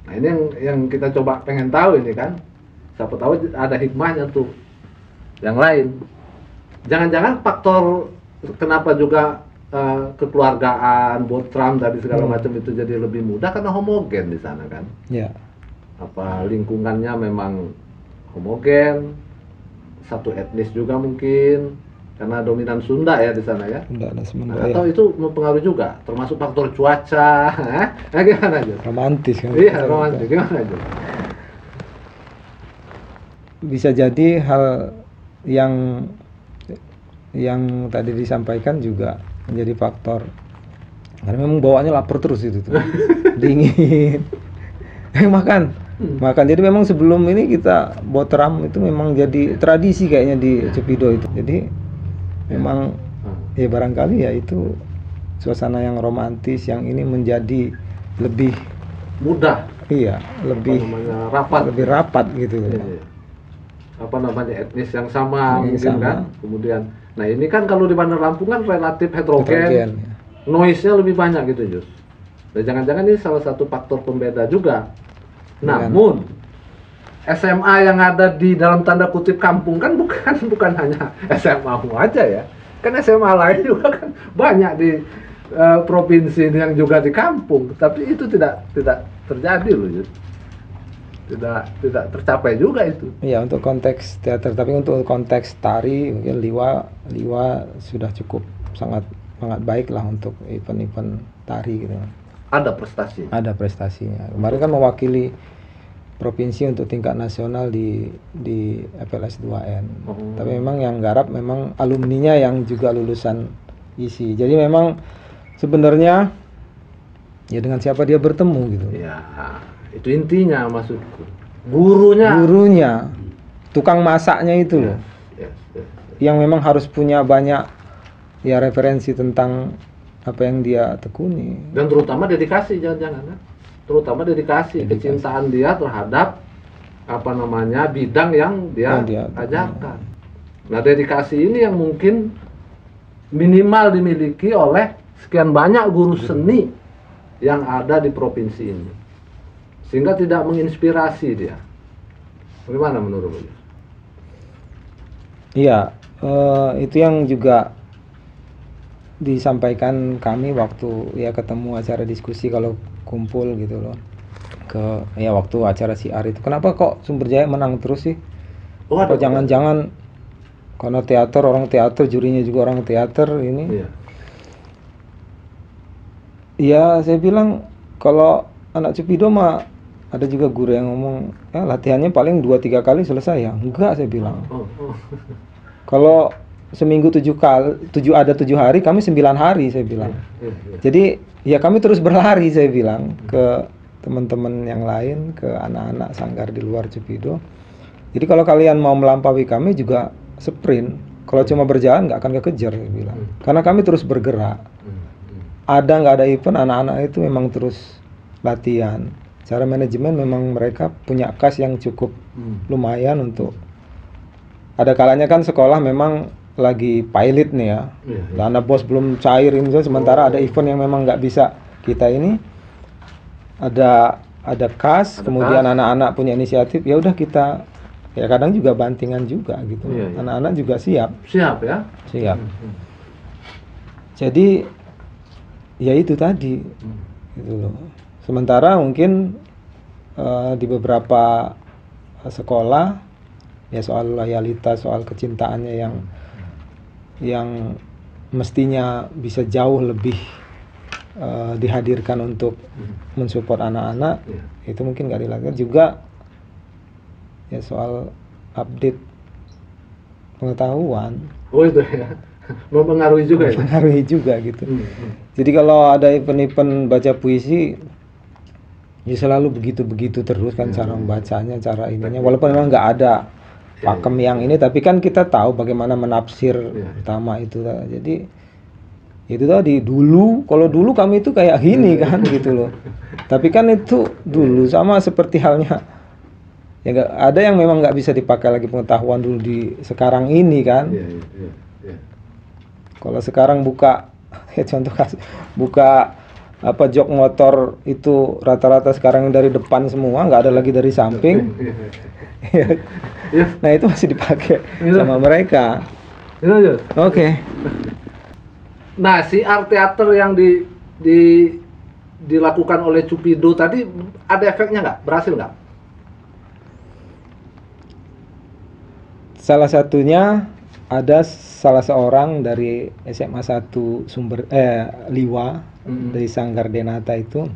Nah ini yang kita coba pengen tahu ini kan. Siapa tahu ada hikmahnya tuh. Yang lain. Jangan-jangan faktor kenapa juga kekeluargaan, botram tadi segala macam itu jadi lebih mudah karena homogen di sana kan. Iya. Apa lingkungannya memang homogen, satu etnis juga mungkin karena dominan Sunda ya di sana ya. Sunda dan Sunda. Atau itu mempengaruhi juga, termasuk faktor cuaca. Nah, gimana aja? Romantis kan? Iya, romantis. Gimana aja? Bisa jadi hal yang tadi disampaikan juga menjadi faktor. Karena memang bawaannya lapar terus itu tuh. Dingin. Makan. Jadi memang sebelum ini kita botram itu memang jadi tradisi kayaknya di Cepido itu. Jadi memang ya barangkali ya itu suasana yang romantis yang ini menjadi lebih mudah. Iya, lebih rapat gitu. Apa namanya etnis yang sama mungkin kan. Kemudian nah ini kan kalau di Bandar Lampung kan relatif heterogen ya. Noise-nya lebih banyak gitu Jus. Dan jangan-jangan ini salah satu faktor pembeda juga. Namun SMA yang ada di dalam tanda kutip kampung kan bukan hanya SMA-mu aja ya. Kan SMA lain juga kan banyak di provinsi yang juga di kampung. Tapi itu tidak terjadi loh Jus. Tidak tercapai juga itu. Iya untuk konteks teater, tapi untuk konteks tari mungkin Liwa sudah cukup sangat baik lah untuk event-event tari gitu. Ada prestasi. Ada prestasinya. Kemarin kan mewakili provinsi untuk tingkat nasional di FLS 2N. Tapi memang yang garap memang alumninya yang juga lulusan ISI. Jadi memang sebenarnya ya dengan siapa dia bertemu gitu. Ya. Itu intinya maksudku. Gurunya, tukang masaknya itu loh. Yang memang harus punya banyak ya referensi tentang apa yang dia tekuni. Dan terutama dedikasi jangan-jangan. Terutama dedikasi, kecintaan dia terhadap apa namanya bidang yang dia ajarkan. Nah dedikasi ini yang mungkin minimal dimiliki oleh sekian banyak guru seni yang ada di provinsi ini, sehingga tidak menginspirasi dia. Bagaimana menurut Yus? Iya, itu yang juga disampaikan kami waktu ya ketemu acara diskusi kalau kumpul gitu loh. Ya waktu acara siar itu. Kenapa kok Sumber Jaya menang terus sih? Apa jangan-jangan karena teater, orang teater, jurinya juga orang teater ini? Iya. Iya, saya bilang kalau anak Cupido mah ada juga guru yang ngomong, latihannya paling 2-3 kali selesai ya. Enggak, saya bilang. Kalau seminggu 7 hari, kami 9 hari, saya bilang. Jadi ya kami terus berlari, saya bilang, ke teman-teman yang lain, ke anak-anak sanggar di luar Cupido. Jadi kalau kalian mau melampaui kami juga sprint. Kalau cuma berjalan nggak akan kekejar, saya bilang. Karena kami terus bergerak. Ada nggak ada event, anak-anak itu memang terus latihan. Secara manajemen memang mereka punya kas yang cukup lumayan untuk. Ada kalanya kan sekolah memang lagi pilot nih ya. Dana bos belum cair ini, sementara ada event yang memang nggak bisa kita ini. Ada kas, kemudian anak-anak punya inisiatif, ya udah kita ya kadang juga bantingan juga gitu. Anak-anak juga siap ya. Siap. Jadi ya itu tadi gitu loh. Sementara mungkin di beberapa sekolah ya soal loyalitas, soal kecintaannya yang mestinya bisa jauh lebih dihadirkan untuk mensupport anak-anak, itu mungkin nggak dilakukan juga. Ya soal update pengetahuan. Oh itu ya, mempengaruhi juga. Mempengaruhi juga gitu. Jadi kalau ada event-event baca puisi, ya selalu begitu-begitu terus kan cara membacanya, cara ininya. Walaupun memang nggak ada pakem yang ini, tapi kan kita tahu bagaimana menafsir pertama itu. Jadi itu tadi dulu, kalau dulu kami itu kayak gini kan gitu loh. Tapi kan itu dulu sama seperti halnya. Ya gak, ada yang memang nggak bisa dipakai lagi pengetahuan dulu di sekarang ini kan. Kalau sekarang buka ya contoh buka apa jok motor itu rata-rata sekarang dari depan semua, nggak ada lagi dari samping. Nah itu masih dipakai sama mereka. Oke. Nah si art teater yang dilakukan oleh Cupido tadi ada efeknya nggak? Berhasil nggak? Salah satunya ada salah seorang dari SMA 1 Liwa dari Sanggar Denata itu,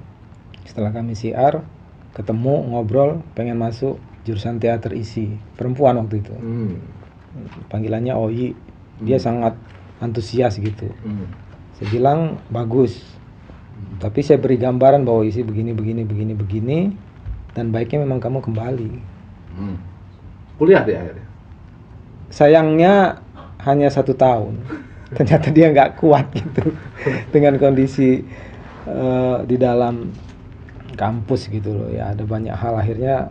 setelah kami siar ketemu ngobrol pengen masuk jurusan teater isi, perempuan waktu itu. Panggilannya Oyi. Dia sangat antusias gitu. Saya bilang bagus. Tapi saya beri gambaran bahwa isi begini dan baiknya memang kamu kembali. Kuliah dia akhirnya. Sayangnya hanya 1 tahun. Ternyata dia nggak kuat gitu dengan kondisi di dalam kampus gitu loh ya. Ada banyak hal akhirnya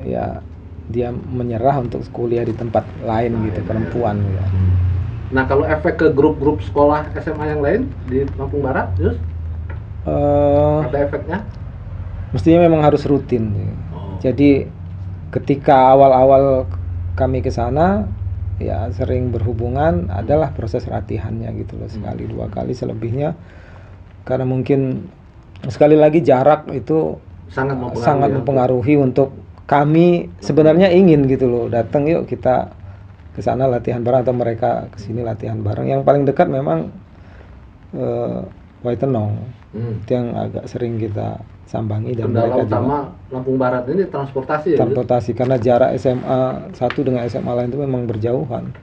ya dia menyerah untuk kuliah di tempat lain gitu, perempuan ya. Nah kalau efek ke grup-grup sekolah SMA yang lain di Lampung Barat, Yus? Ada efeknya? Mestinya memang harus rutin. Jadi ketika awal-awal kami ke sana ya sering berhubungan, adalah proses latihannya gitu loh, 1-2 kali, selebihnya karena mungkin sekali lagi jarak itu sangat mempengaruhi untuk kami. Sebenarnya ingin gitu loh, datang yuk kita ke sana latihan bareng atau mereka ke sini latihan bareng. Yang paling dekat memang Waitenong, itu yang agak sering kita sambangi. Dan kendala mereka utama juga, Lampung Barat ini transportasi ya? Transportasi, karena jarak SMA 1 dengan SMA lain itu memang berjauhan.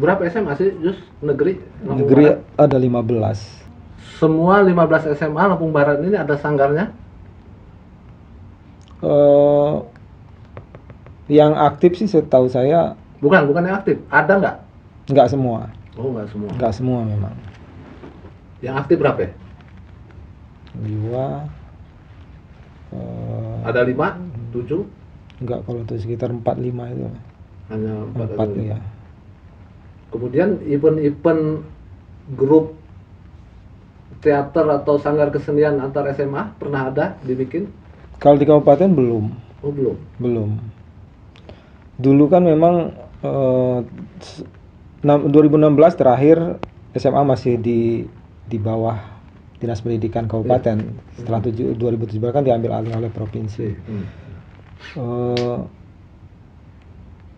Berapa SMA sih, Jus, negeri? Negeri Barat? Ada 15. Semua 15 SMA Lampung Barat ini ada sanggarnya? Yang aktif sih setahu saya. Bukan yang aktif, ada nggak? Nggak semua. Oh, nggak semua. Nggak semua memang. Yang aktif berapa ya? 2. Ada 5, 7? Enggak, kalau itu sekitar 4-5 itu. Hanya 4 ya. Kemudian event-event grup teater atau sanggar kesenian antar SMA pernah ada dibikin? Kalau di kabupaten belum. Oh belum. Belum. Dulu kan memang 2016 terakhir SMA masih di bawah Dinas Pendidikan Kabupaten. Setelah 2017 kan diambil alih oleh provinsi.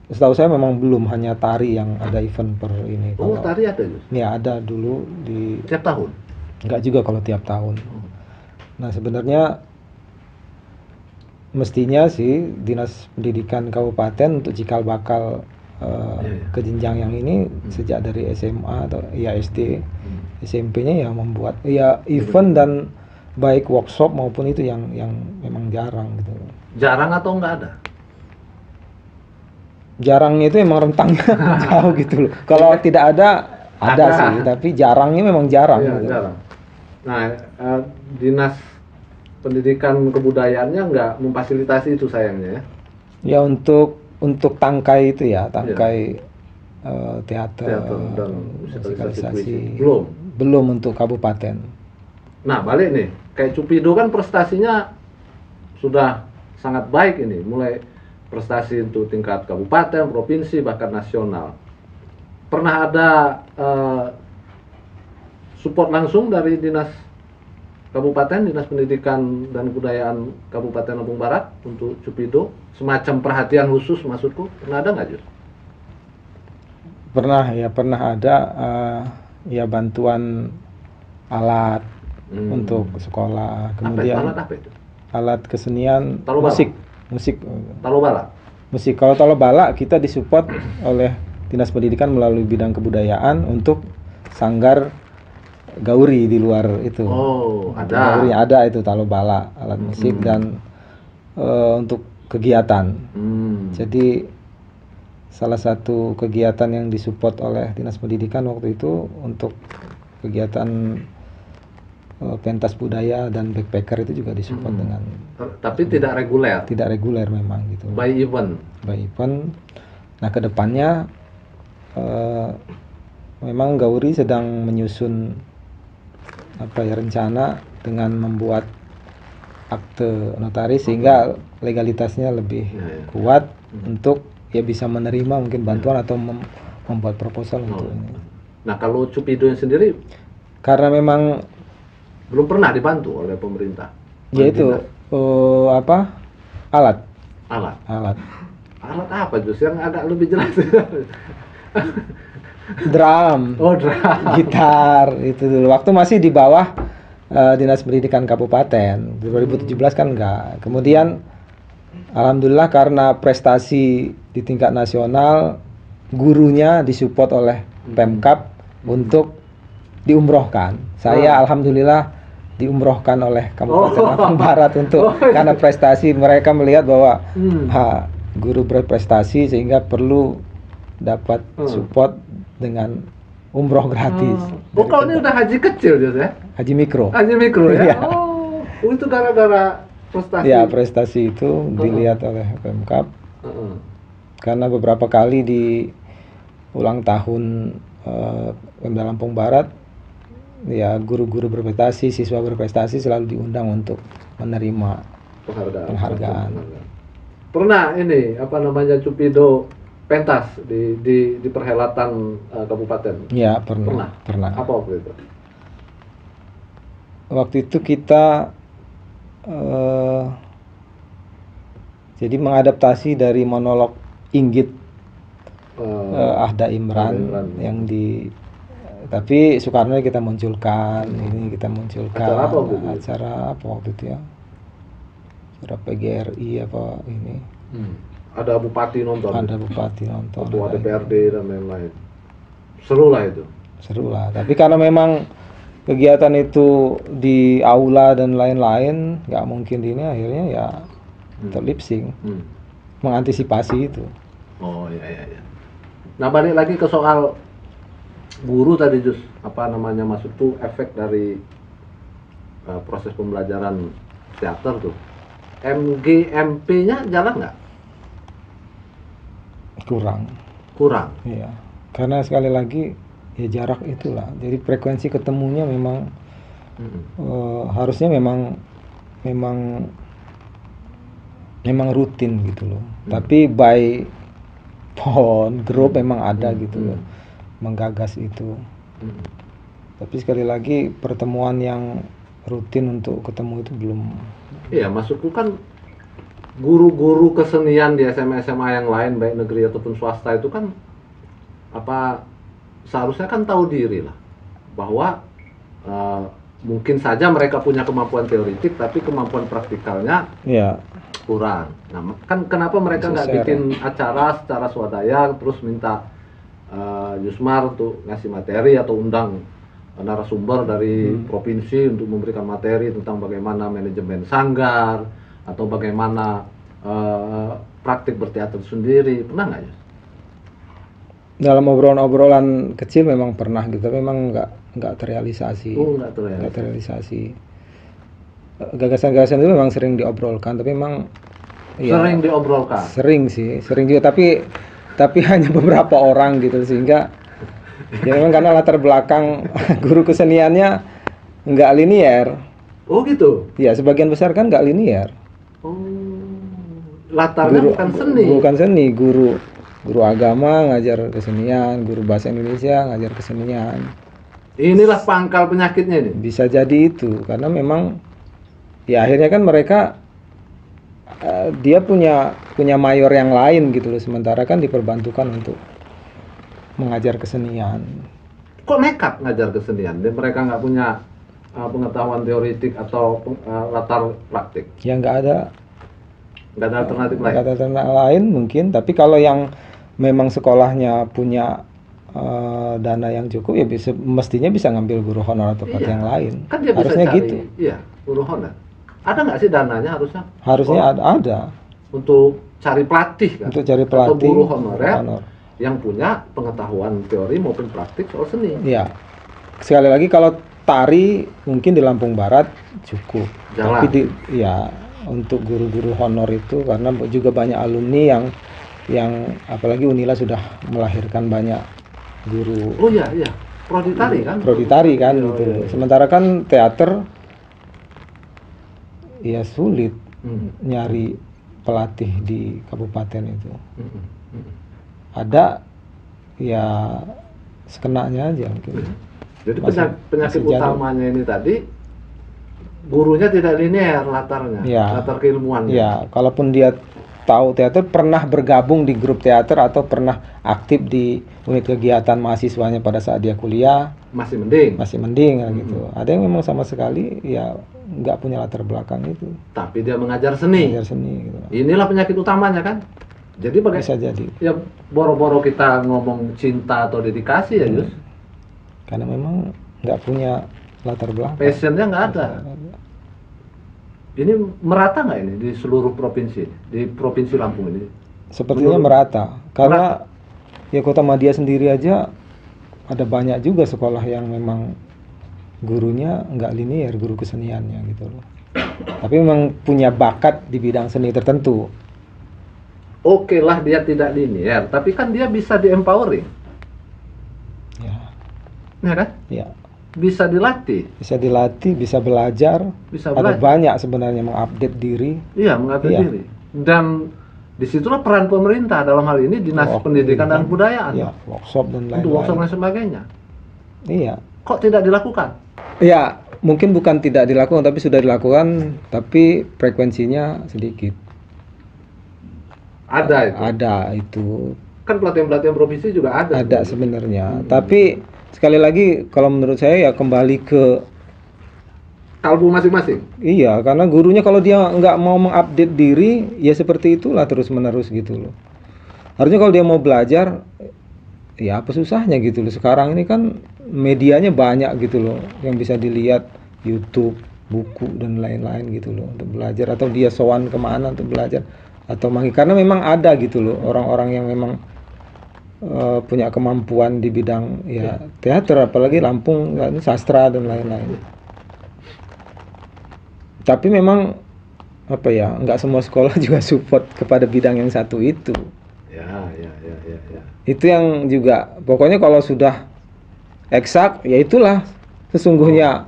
Setahu saya memang belum, hanya tari yang ada event per ini. Oh, tari ada Jus? Ya ada dulu di Tiap tahun? Enggak juga kalau tiap tahun. Nah sebenarnya mestinya sih Dinas Pendidikan Kabupaten untuk cikal bakal ke jenjang yang ini sejak dari SMA atau ya SD, SMP-nya ya membuat ya event dan baik workshop maupun itu yang memang jarang gitu. Jarang atau enggak ada? Jarangnya itu emang rentangnya jauh gitu loh. Kalau tidak ada sih, tapi jarangnya memang jarang. Iya, gitu. jarang. Nah, Dinas Pendidikan Kebudayaannya nggak memfasilitasi itu sayangnya ya. Ya untuk tangkai itu ya, tangkai teater dan musikalisasi puisi. belum. Belum untuk kabupaten. Nah, balik nih, kayak Cupido kan prestasinya sudah sangat baik ini, mulai prestasi untuk tingkat kabupaten, provinsi, bahkan nasional. Pernah ada support langsung dari Dinas Kabupaten, Dinas Pendidikan dan Kebudayaan Kabupaten Lampung Barat untuk Cupido? Semacam perhatian khusus maksudku, pernah ada nggak Jus? Pernah ada ya bantuan alat untuk sekolah, kemudian alat apa itu? Alat kesenian, Talobala. musik. Talobala. Musik. Kalau Talobala kita disupport oleh Dinas Pendidikan melalui bidang kebudayaan untuk sanggar gauri di luar itu. Oh, ada. Gauri ada itu Talobala, alat musik dan untuk kegiatan. Jadi salah satu kegiatan yang disupport oleh Dinas Pendidikan waktu itu untuk kegiatan pentas budaya dan backpacker itu juga disupport dengan. Tapi tidak reguler. Tidak reguler memang gitu. By event. By event. Nah kedepannya memang Gauri sedang menyusun rencana dengan membuat akte notaris sehingga legalitasnya lebih kuat untuk ya bisa menerima mungkin bantuan atau membuat proposal untuk ini. Nah kalau Cupido sendiri karena memang belum pernah dibantu oleh pemerintah. Yaitu alat apa Jus yang agak lebih jelas? Drum, gitar itu dulu waktu masih di bawah Dinas Pendidikan Kabupaten. 2017 kan enggak. Kemudian alhamdulillah karena prestasi di tingkat nasional gurunya disupport oleh Pemkab untuk diumrohkan. Saya alhamdulillah diumrohkan oleh Kabupaten Lampung Barat untuk karena prestasi mereka melihat bahwa guru berprestasi sehingga perlu dapat support dengan umroh gratis. Kalau ini udah haji kecil Jus ya? Haji mikro. Haji mikro ya? Iya. Itu gara-gara prestasi? Ya prestasi itu dilihat oleh Pemkab karena beberapa kali di ulang tahun Pemda Lampung Barat ya guru-guru berprestasi, siswa berprestasi selalu diundang untuk menerima penghargaan. Pernah ini Cupido pentas di perhelatan kabupaten? Ya pernah. Apa waktu itu? Waktu itu kita jadi mengadaptasi dari monolog Inggit Ahda Imran yang tapi Soekarno kita munculkan, Acara apa waktu itu? Acara apa waktu itu ya? Acara PGRI apa ini? Ada bupati nonton. Ketua DPRD dan lain-lain. Seru lah itu. Seru lah. Tapi karena memang kegiatan itu di aula dan lain-lain, nggak mungkin ini akhirnya ya lip sync. Mengantisipasi itu. Oh iya. Nah balik lagi ke soal guru tadi Jus, maksud tuh efek dari proses pembelajaran teater tuh. MGMP-nya jalan nggak? Kurang. Kurang. Iya. Karena sekali lagi ya jarak itulah. Jadi frekuensi ketemunya memang Mm-mm. harusnya memang memang rutin gitu loh. Tapi by phone grup memang ada gitu loh, menggagas itu. Mm-mm. Tapi sekali lagi pertemuan yang rutin untuk ketemu itu belum. Iya, maksudku kan guru-guru kesenian di SMA-SMA yang lain baik negeri ataupun swasta itu kan apa seharusnya kan tahu diri lah bahwa mungkin saja mereka punya kemampuan teoritik tapi kemampuan praktikalnya Ya, kurang. Nah, kan kenapa mereka nggak Bisa bikin acara secara swadaya terus minta Yusmar untuk ngasih materi atau undang narasumber dari provinsi untuk memberikan materi tentang bagaimana manajemen sanggar atau bagaimana praktik berteater sendiri. Pernah nggak ya? dalam obrolan-obrolan kecil memang pernah gitu, tapi memang nggak terrealisasi. Oh, nggak tahu ya. Nggak terrealisasi. Gagasan-gagasan itu memang sering diobrolkan, tapi memang ya, Sering diobrolkan. sering sih, sering juga, tapi hanya beberapa orang gitu, sehingga ya memang karena latar belakang guru keseniannya nggak linear. Oh gitu. Ya sebagian besar kan nggak linear. Oh, latarnya bukan seni. Bukan seni, guru agama ngajar kesenian, guru bahasa Indonesia ngajar kesenian. Inilah pangkal penyakitnya ini. Bisa jadi itu karena memang ya akhirnya kan mereka dia punya mayor yang lain gitu loh, sementara kan diperbantukan untuk mengajar kesenian. Kok nekat ngajar kesenian? Dan mereka nggak punya pengetahuan teoritik atau latar praktik. Ya nggak ada Alternatif lain. nggak ada alternatif lain mungkin, tapi kalau yang memang sekolahnya punya dana yang cukup ya mestinya bisa ngambil guru honor atau Iya. yang lain. Kan dia bisa Harusnya cari, gitu. iya, guru honor. Ada nggak sih dananya harusnya? Harusnya ada Untuk cari pelatih kan? untuk cari Atau pelatih guru honorer honor. yang punya pengetahuan teori maupun praktik soal seni. Ya, sekali lagi kalau tari mungkin di Lampung Barat cukup, Jalan. tapi ya untuk guru-guru honor itu karena juga banyak alumni yang apalagi Unila sudah melahirkan banyak guru Oh iya, iya. Prodi tari kan? prodi tari kan Iya, gitu. iya, iya. Sementara kan teater ya sulit Hmm. nyari pelatih di kabupaten itu. Hmm. Hmm. Ada ya sekenanya aja mungkin. Jadi Masih- penyakit masih jadul. utamanya ini tadi gurunya tidak linear latarnya, Ya. latar keilmuannya. Ya, kalaupun dia tahu teater, pernah bergabung di grup teater atau pernah aktif di unit kegiatan mahasiswanya pada saat dia kuliah, Masih mending. masih mending kan gitu. Ada yang memang sama sekali ya nggak punya latar belakang itu, Tapi dia mengajar seni. belajar seni gitu. Inilah penyakit utamanya kan. Jadi Bisa jadi. ya boro-boro kita ngomong cinta atau dedikasi ya, Yus. Karena memang nggak punya latar belakang. Passionnya nggak ada. Ini merata nggak ini di seluruh provinsi, di provinsi Lampung ini? Sepertinya merata. Karena ya Kota Madia sendiri aja ada banyak juga sekolah yang memang gurunya nggak linear, guru keseniannya gitu loh. Tapi memang punya bakat di bidang seni tertentu. Oke lah dia tidak linear, tapi kan dia bisa di-empowering, Ya, ya kan? ya. Bisa dilatih, Bisa dilatih, bisa belajar. bisa Ada belajar. banyak sebenarnya mengupdate diri. Iya, mengupdate Iya. diri. Dan disitulah peran pemerintah dalam hal ini Dinas Pendidikan dan Kebudayaan Ya, workshop dan untuk workshop lain-lain. dan sebagainya. Iya. Kok tidak dilakukan? Ya, mungkin bukan tidak dilakukan, tapi sudah dilakukan, tapi frekuensinya sedikit. Ada itu. Ada itu. Kan pelatihan-pelatihan provinsi juga ada. Ada sebenarnya. Tapi sekali lagi kalau menurut saya ya kembali ke Kalbu masing-masing. iya, karena gurunya kalau dia nggak mau mengupdate diri ya seperti itulah terus-menerus gitu loh. Harusnya kalau dia mau belajar ya apa susahnya gitu loh. Sekarang ini kan medianya banyak gitu loh yang bisa dilihat, YouTube, buku dan lain-lain gitu loh untuk belajar, atau dia sowan kemana untuk belajar atau karena memang ada gitu loh orang-orang yang memang punya kemampuan di bidang ya teater, apalagi Lampung kan, sastra dan lain-lain. Tapi memang apa ya, nggak semua sekolah juga support kepada bidang yang satu itu. Ya. Itu yang juga pokoknya kalau sudah eksak, ya itulah sesungguhnya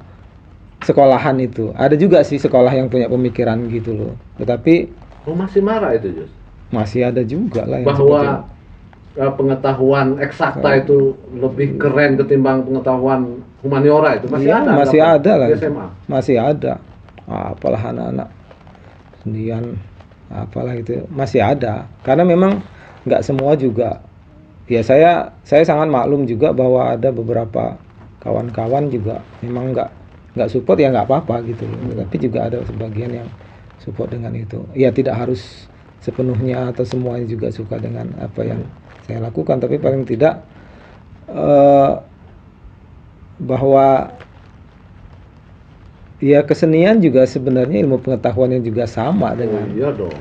sekolahan itu. Ada juga sih sekolah yang punya pemikiran gitu loh. Tetapi masih marah itu Jus. masih ada juga lah yang Bahwa pengetahuan eksakta itu lebih keren ketimbang pengetahuan humaniora itu masih iya, ada. masih ada lah. Di SMA. Masih ada. Apalah anak-anak sendirian apalah itu masih ada. Karena memang nggak semua juga. Ya saya sangat maklum juga bahwa ada beberapa kawan-kawan juga memang nggak support, ya nggak apa-apa gitu loh. Tapi juga ada sebagian yang support dengan itu. Ya tidak harus sepenuhnya atau semuanya juga suka dengan apa yang saya lakukan, tapi paling tidak bahwa ya kesenian juga sebenarnya ilmu pengetahuan yang juga sama dengan Iya dong,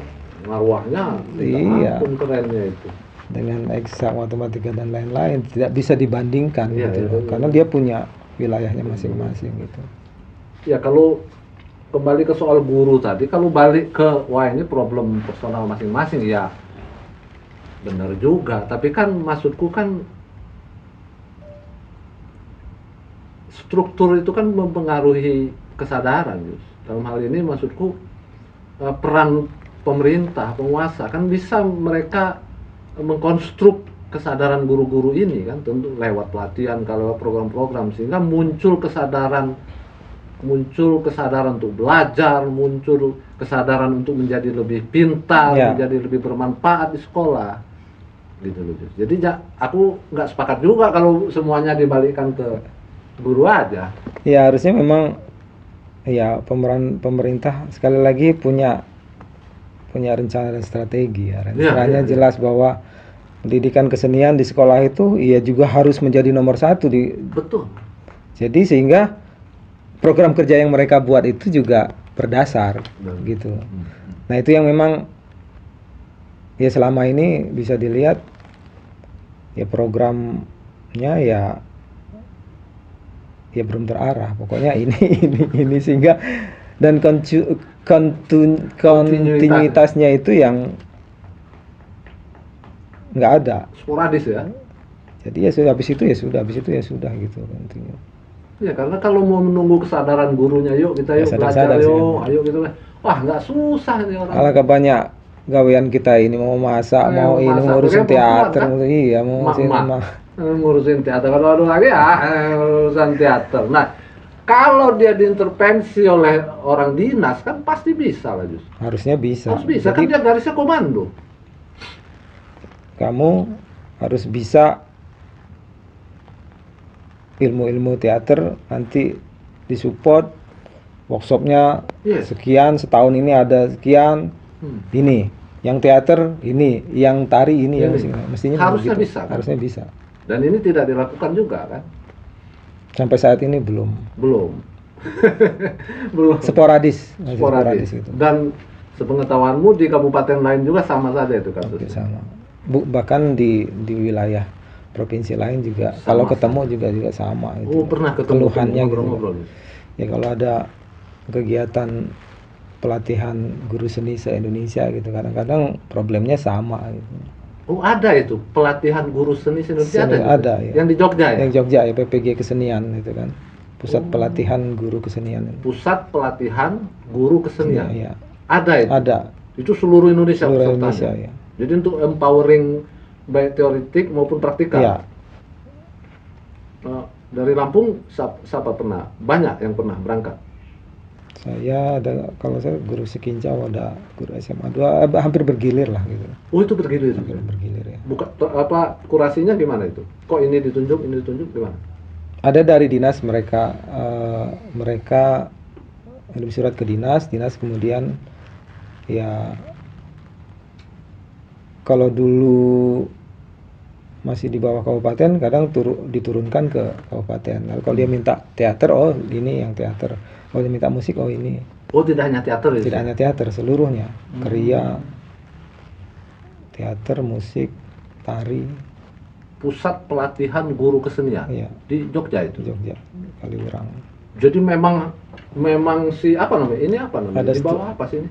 marwahnya Iya. ampun kerennya itu. dengan eksak, matematika dan lain-lain, tidak bisa dibandingkan Iya, gitu iya, loh. iya. Karena dia punya wilayahnya masing-masing gitu. Ya kalau kembali ke soal guru tadi, kalau balik ke wah ini problem personal masing-masing ya benar juga. Tapi kan maksudku kan struktur itu kan mempengaruhi kesadaran, Yus. Dalam hal ini maksudku peran pemerintah, penguasa kan bisa mereka mengkonstruk kesadaran guru-guru ini kan, tentu lewat pelatihan, kalau lewat program-program, sehingga muncul kesadaran untuk belajar, muncul kesadaran untuk menjadi lebih pintar, Ya. menjadi lebih bermanfaat di sekolah, gitu loh. Jus. Jadi aku nggak sepakat juga kalau semuanya dibalikkan ke guru aja. Ya harusnya memang ya pemerintah sekali lagi punya rencana dan strategi ya. Rencananya Iya. jelas bahwa pendidikan kesenian di sekolah itu ya juga harus menjadi nomor satu di. Betul. Jadi sehingga program kerja yang mereka buat itu juga berdasar gitu. Nah itu yang memang ya selama ini bisa dilihat ya programnya ya belum terarah. Pokoknya ini sehingga dan kontinuitasnya itu yang nggak ada. Sporadis ya. Jadi ya sudah habis itu ya sudah gitu intinya. Ya karena kalau mau menunggu kesadaran gurunya, yuk kita yuk belajar sadar-sadar sih, yuk, ayo gitu kan. Wah nggak susah nih orang. Alangkah banyak gawean kita ini mau masak, mau ini masak. ngurusin Pokoknya teater, perempuan, kan? iya mau ngurusin Emak-emak. Ngurusin teater, kalau ada lagi ya urusan teater. Nah kalau dia diintervensi oleh orang dinas kan pasti bisa lah justru. harusnya bisa. Harus bisa, Jadi kan dia garisnya komando. kamu harus bisa ilmu-ilmu teater, nanti disupport workshopnya Yes. sekian, setahun ini ada sekian, ini yang teater ini, yang tari ini, yang mestinya Harusnya begitu. bisa, kan? Harusnya bisa. Dan ini tidak dilakukan juga kan? Sampai saat ini belum. Belum. Belum. Sporadis, masih sporadis gitu. Dan sepengetahuanmu di kabupaten lain juga sama saja itu Hampir kasusnya. sama. Bahkan di wilayah provinsi lain juga Sama, kalau ketemu juga sama itu. Oh pernah ketemu keluhannya gitu. ngobrol-ngobrol. Ya kalau ada kegiatan pelatihan guru seni se-Indonesia gitu, kadang-kadang problemnya sama gitu. Oh ada itu pelatihan guru seni Indonesia ada. Ada ya. Yang di Jogja ya. Yang Jogja ya, PPG Kesenian itu kan. Pusat pelatihan guru kesenian. Pusat pelatihan guru kesenian. Iya, iya. Ada itu. Ada. Itu seluruh Indonesia Seluruh pesertanya. Indonesia ya. Jadi untuk empowering baik teoretik maupun praktikal. Iya. Dari Lampung siapa pernah? Banyak yang pernah berangkat. Saya ada, kalau saya guru Sekincau, ada guru SMA 2, hampir bergilir lah gitu. Oh itu bergilir. Hampir bergilir ya. Kurasinya gimana itu? Kok ini ditunjuk gimana? Ada dari dinas mereka ada surat ke dinas kemudian ya kalau dulu masih di bawah kabupaten kadang diturunkan ke kabupaten. Lalu kalau dia minta teater, oh ini yang teater. Kalau dia minta musik, oh ini. Oh tidak hanya teater itu? Tidak hanya teater, seluruhnya. Kriya, teater, musik, tari. Pusat pelatihan guru kesenian. Iya. Di Jogja itu. Di Jogja, Kaliurang. Jadi memang si apa namanya? Ini apa namanya? Ada Di bawah apa sih ini?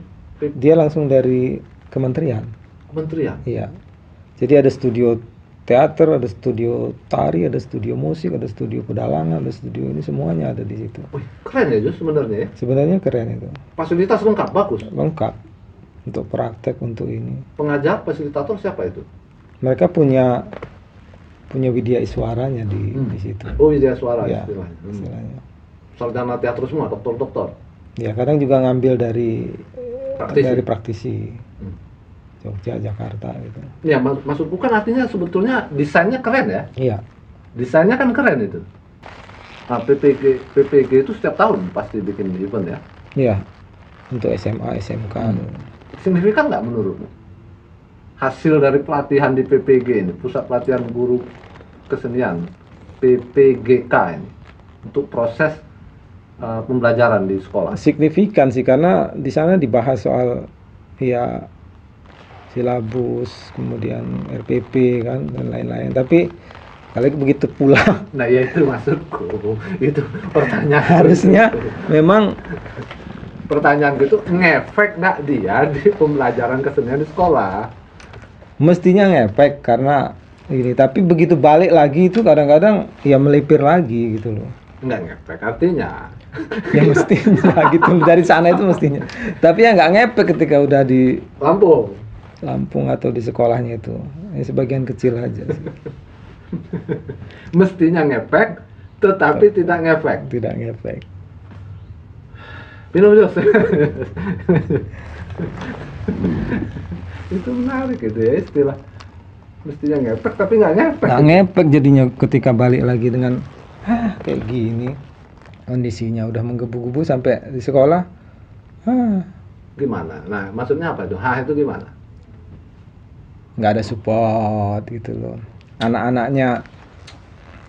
Dia langsung dari kementerian. Kementerian. Iya. Jadi ada studio teater, ada studio tari, ada studio musik, ada studio pedalangan, ada studio ini, semuanya ada di situ. Wih, keren ya Jus sebenarnya ya. Sebenarnya keren itu. Fasilitas lengkap, bagus. Lengkap untuk praktek, untuk ini. Pengajar, fasilitator siapa itu? Mereka punya widya iswaranya di situ. Oh, widya suara Ya, istilahnya. istilahnya. Sarjana teater semua, dokter-dokter. Ya, kadang juga ngambil dari Praktisi. praktisi. Hmm. Jogja, Jakarta gitu. Ya, maksudku kan artinya sebetulnya desainnya keren ya. Iya. Desainnya kan keren itu. Nah, PPG itu setiap tahun pasti bikin event ya. Iya. Untuk SMA, SMK. Signifikan nggak menurutmu? Hasil dari pelatihan di PPG ini, Pusat Pelatihan Guru Kesenian, PPGK ini, untuk proses pembelajaran di sekolah. Signifikan sih, karena di sana dibahas soal ya silabus, kemudian RPP kan dan lain-lain. Tapi kalau begitu pulang Nah, ya itu maksudku. Itu pertanyaan. harusnya memang Pertanyaan gitu, ngefek nggak dia di pembelajaran kesenian di sekolah? mestinya ngefek karena ini, tapi begitu balik lagi itu kadang-kadang ya melipir lagi gitu loh. Nggak ngefek, artinya. Ya mestinya gitu, dari sana itu mestinya. Tapi ya nggak ngefek ketika udah di Lampung. atau di sekolahnya itu. Ya, sebagian kecil aja sih. Mestinya ngefek, tetapi tidak ngefek. Tidak ngefek. Minum Jos. Itu menarik gitu ya istilah. Mestinya ngefek tapi nggak ngefek. Nggak ngefek jadinya ketika balik lagi dengan kayak gini kondisinya, udah menggebu-gebu sampai di sekolah. Gimana? Nah, maksudnya apa itu? Itu gimana? Nggak ada support gitu loh. Anak-anaknya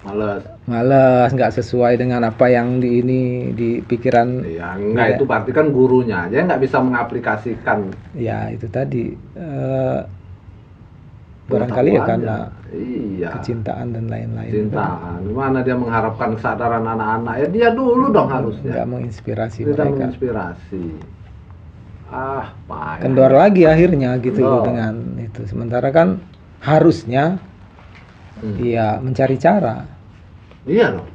Males. nggak sesuai dengan apa yang di pikiran. Ya, enggak, itu berarti kan gurunya aja nggak bisa mengaplikasikan. Ya itu tadi barangkali ya karena kecintaan dan lain-lain. Cintaan. Mana dia mengharapkan kesadaran anak-anak? Ya dia dulu dong harusnya. Nggak menginspirasi Tidak mereka. menginspirasi. Payah. Kendor lagi akhirnya gitu loh Kendor. dengan itu. Sementara kan harusnya ya mencari cara. Iya loh.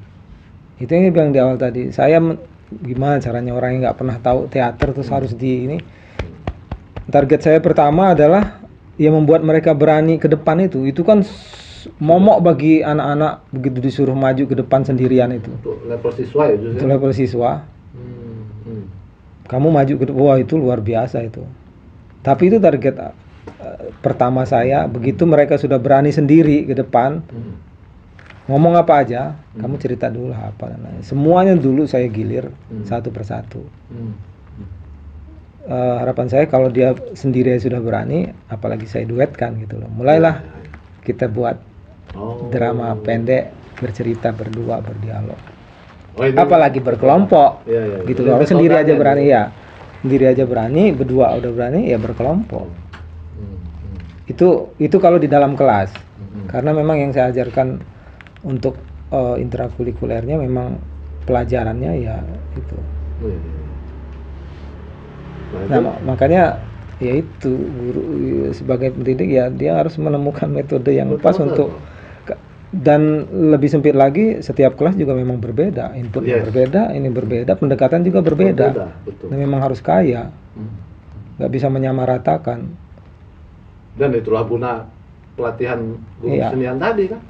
Itu yang bilang di awal tadi. Saya gimana caranya orang yang nggak pernah tahu teater terus harus di ini. Target saya pertama adalah ya membuat mereka berani ke depan itu. Itu kan momok bagi anak-anak begitu disuruh maju ke depan sendirian itu. Untuk level siswa ya justru. Itu level siswa. Kamu maju ke depan, wah itu luar biasa itu. Tapi itu target pertama saya. Begitu mereka sudah berani sendiri ke depan, ngomong apa aja, kamu cerita dulu lah apa. Semuanya dulu saya gilir satu persatu. Harapan saya kalau dia sendiri sudah berani, apalagi saya duetkan gitu loh. Mulailah kita buat drama pendek, bercerita berdua, berdialog. Apalagi berkelompok, gitu loh. Kalau sendiri aja berani ya, sendiri aja berani, berdua udah berani ya berkelompok. Itu kalau di dalam kelas, karena memang yang saya ajarkan untuk intrakurikulernya memang pelajarannya ya itu. Nah makanya ya itu guru sebagai pendidik ya dia harus menemukan metode yang pas untuk. Dan lebih sempit lagi, setiap kelas juga memang berbeda, inputnya berbeda, ini berbeda, pendekatan juga berbeda. Betul. Dan memang harus kaya, nggak bisa menyamaratakan. Dan itulah guna pelatihan guru kesenian tadi kan.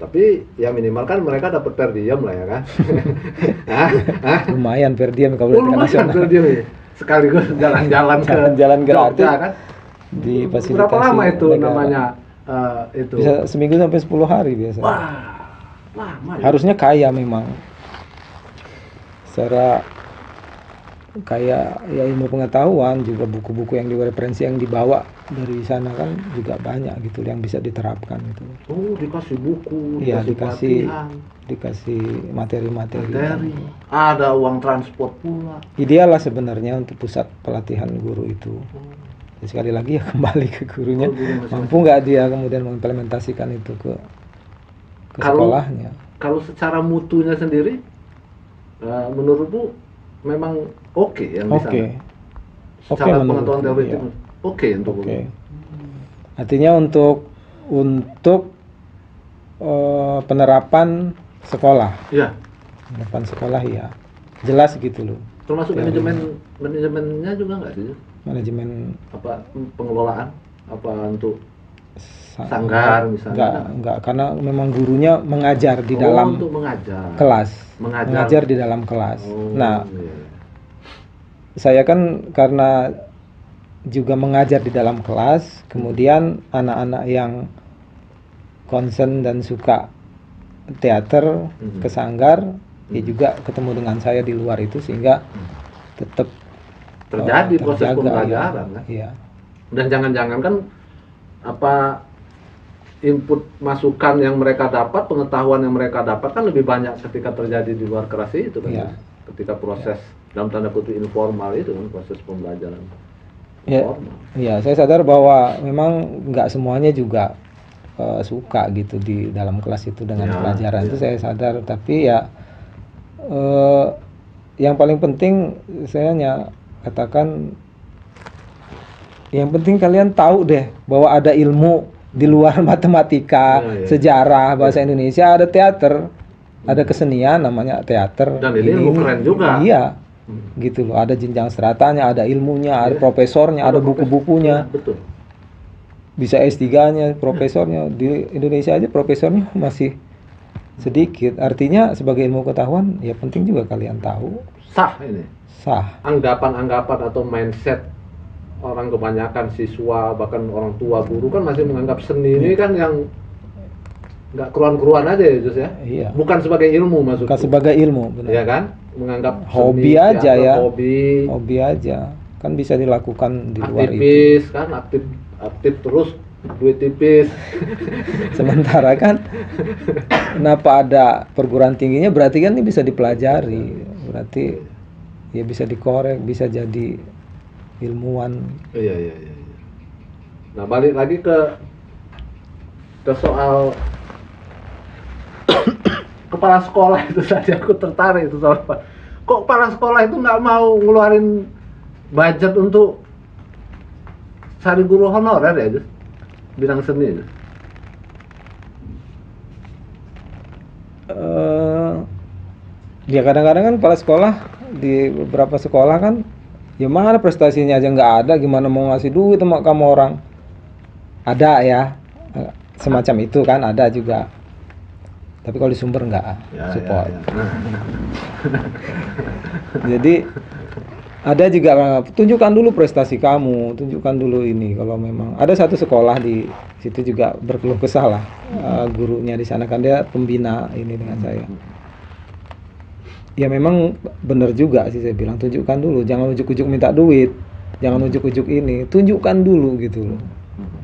Tapi ya minimal kan mereka dapat per diem lah ya kan. Lumayan per diem kalau lumayan per diem ya. Sekaligus jalan-jalan gratis Jogja kan. Di fasilitasi. Berapa lama itu negara. namanya? Itu bisa seminggu sampai 10 hari biasa. Wah, lama ya. Harusnya kaya memang secara kaya ya ilmu pengetahuan, juga buku-buku yang referensi yang dibawa dari sana kan juga banyak gitu yang bisa diterapkan gitu. Oh, dikasih buku, Iya, dikasih materi-materi. Ada uang transport pula. Ideal lah sebenarnya untuk pusat pelatihan guru itu. Sekali lagi ya kembali ke gurunya, mampu nggak dia kemudian mengimplementasikan itu ke sekolahnya. Kalau secara mutunya sendiri, menurutmu memang oke yang di sana? Secara pengetahuan teoritik, oke untuk Artinya untuk untuk penerapan sekolah. Iya. Penerapan sekolah ya. Jelas gitu loh. Termasuk manajemennya juga nggak sih? Manajemen Apa pengelolaan apa untuk sanggar misalnya? Enggak, karena memang gurunya mengajar di dalam untuk mengajar. kelas. Mengajar. Mengajar di dalam kelas. Oh, Nah, iya. saya kan karena juga mengajar di dalam kelas, kemudian anak-anak yang concern dan suka teater ke sanggar, ya juga ketemu dengan saya di luar itu sehingga tetap terjadi proses terjaga, pembelajaran kan? Iya. Dan jangan-jangan kan apa input masukan yang mereka dapat, pengetahuan yang mereka dapat kan lebih banyak ketika terjadi di luar kelas itu kan? Iya. Ketika proses dalam tanda kutip informal itu kan, proses pembelajaran. Ya, ya, saya sadar bahwa memang nggak semuanya juga suka gitu di dalam kelas itu dengan pelajaran itu saya sadar, tapi ya yang paling penting saya katakan yang penting kalian tahu deh bahwa ada ilmu di luar matematika, sejarah, bahasa Indonesia, ada teater, ada kesenian namanya teater. Dan ini ilmu keren juga. Iya. Gitu loh, ada jenjang seratanya, ada ilmunya, ada profesornya, ada buku-bukunya. Betul. Bisa S3-nya, profesornya. Di Indonesia aja profesornya masih sedikit. Artinya sebagai ilmu pengetahuan ya penting juga kalian tahu. Sah ini. Sah. Anggapan-anggapan atau mindset orang kebanyakan siswa bahkan orang tua guru kan masih menganggap seni ini kan yang nggak keruan-keruan aja ya Jus ya. Iya. Bukan sebagai ilmu maksudnya. Bukan sebagai ilmu, benar. Iya kan? Menganggap hobi seni, aja ya. Hobi aja. Kan bisa dilakukan di luar itu. Aktivis kan, aktif terus duit tipis. Sementara kan kenapa ada perguruan tingginya berarti kan ini bisa dipelajari. Berarti ya bisa dikorek, bisa jadi ilmuwan. Iya. Nah, balik lagi ke soal kepala sekolah itu tadi aku tertarik itu soal kok kepala sekolah itu nggak mau ngeluarin budget untuk cari guru honorer ya Jus? Bidang seni itu. Ya kadang-kadang kan kepala sekolah di beberapa sekolah kan ya mana prestasinya aja nggak ada, gimana mau ngasih duit sama kamu orang. Ada ya semacam itu kan, ada juga. Tapi kalau di Sumber nggak support. Ya. Jadi ada juga tunjukkan dulu prestasi kamu, tunjukkan dulu ini. Kalau memang ada satu sekolah di situ juga berkeluh kesah lah, gurunya di sana kan dia pembina ini dengan saya. Ya memang benar juga sih saya bilang, tunjukkan dulu, jangan ujuk-ujuk minta duit, jangan ujuk-ujuk ini, tunjukkan dulu gitu loh.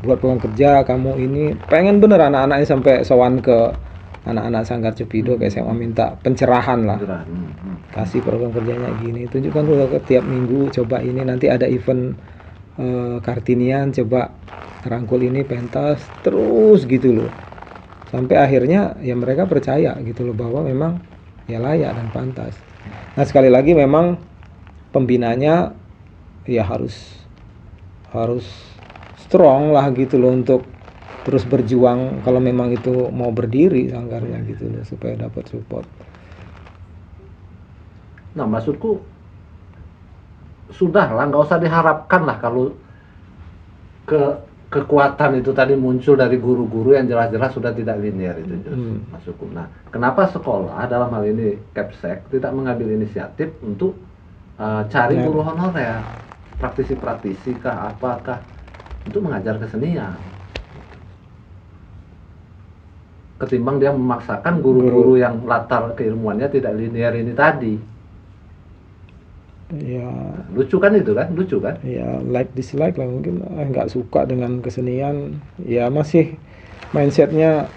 Buat peluang kerja kamu ini, pengen bener anak-anaknya sampai sowan ke anak-anak Sanggar Cepido ke SMA minta pencerahan lah. Kasih program kerjanya gini, tunjukkan dulu ke tiap minggu, coba ini nanti ada event Kartinian, coba rangkul ini pentas terus gitu loh. Sampai akhirnya ya mereka percaya gitu loh bahwa memang ya layak dan pantas. Nah sekali lagi memang pembinanya ya harus strong lah gitu loh untuk terus berjuang kalau memang itu mau berdiri sanggarnya gitu loh supaya dapat support. Nah maksudku sudah lah, nggak usah diharapkan lah kalau kekuatan itu tadi muncul dari guru-guru yang jelas-jelas sudah tidak linear itu maksudku. Nah kenapa sekolah dalam hal ini Kepsek tidak mengambil inisiatif untuk cari guru honorer, praktisi-praktisi kah apakah untuk mengajar kesenian, ketimbang dia memaksakan guru-guru yang latar keilmuannya tidak linear ini tadi. Ya lucu kan itu kan, lucu kan? Ya like dislike lah mungkin, nggak suka dengan kesenian, ya masih mindsetnya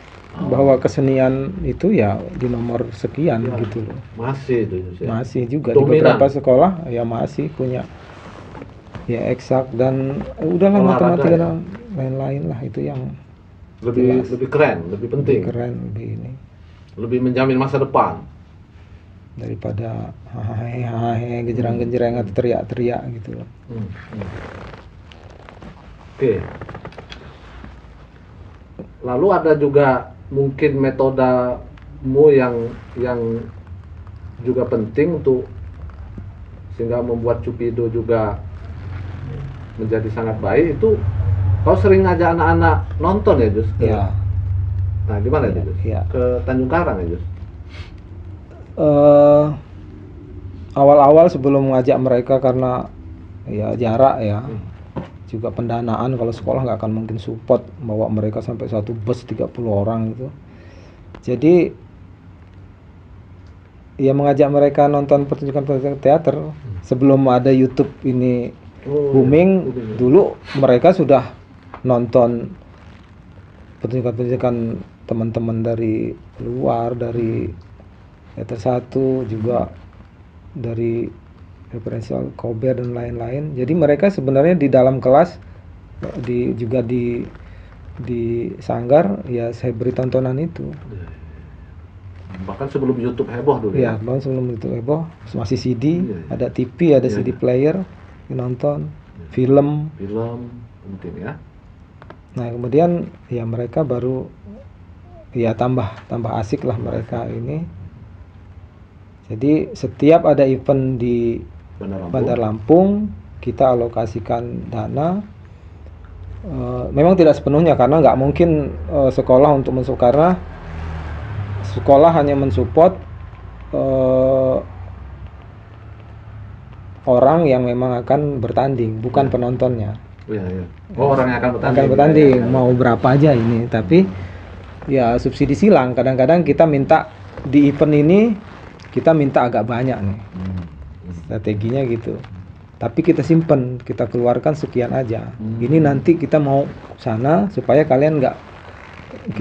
bahwa kesenian itu ya di nomor sekian ya, gitu loh. Masih itu ya. Masih juga dominan. Di beberapa sekolah ya masih punya ya eksak dan udahlah matematika dan lain-lain lah, itu yang lebih keren, lebih penting. Lebih keren, lebih ini. Lebih menjamin masa depan daripada hahe genjerang-genjerang atau teriak-teriak gitu loh. Oke. Lalu ada juga mungkin metodemu yang juga penting untuk sehingga membuat Cupido juga menjadi sangat baik itu kau sering ngajak anak-anak nonton ya Jus? Ya. Nah gimana itu Jus? Ya. Ke Tanjung Karang ya Jus? Awal-awal sebelum mengajak mereka karena ya jarak ya, juga pendanaan, kalau sekolah nggak akan mungkin support bawa mereka sampai satu bus 30 orang gitu. Jadi ya mengajak mereka nonton pertunjukan teater sebelum ada YouTube ini booming. Dulu mereka sudah nonton pertunjukan teman-teman dari luar, dari teater 1 juga, dari referensial Kober dan lain-lain. Jadi mereka sebenarnya di dalam kelas juga di sanggar ya saya beri tontonan itu. Bahkan sebelum YouTube heboh dulu ya. Bahkan sebelum YouTube heboh masih CD, ada TV, ada CD player, nonton film penting ya. Nah kemudian ya mereka baru ya tambah asik lah mereka ini. Jadi setiap ada event di Bandar Lampung kita alokasikan dana. Memang tidak sepenuhnya karena nggak mungkin sekolah untuk mensupport, karena sekolah hanya mensupport orang yang memang akan bertanding, bukan penontonnya. Orang yang akan bertanding. Mau berapa aja ini, tapi ya subsidi silang. Kadang-kadang kita minta di event ini kita minta agak banyak nih, strateginya gitu. Tapi kita simpen, kita keluarkan sekian aja. Ini nanti kita mau sana supaya kalian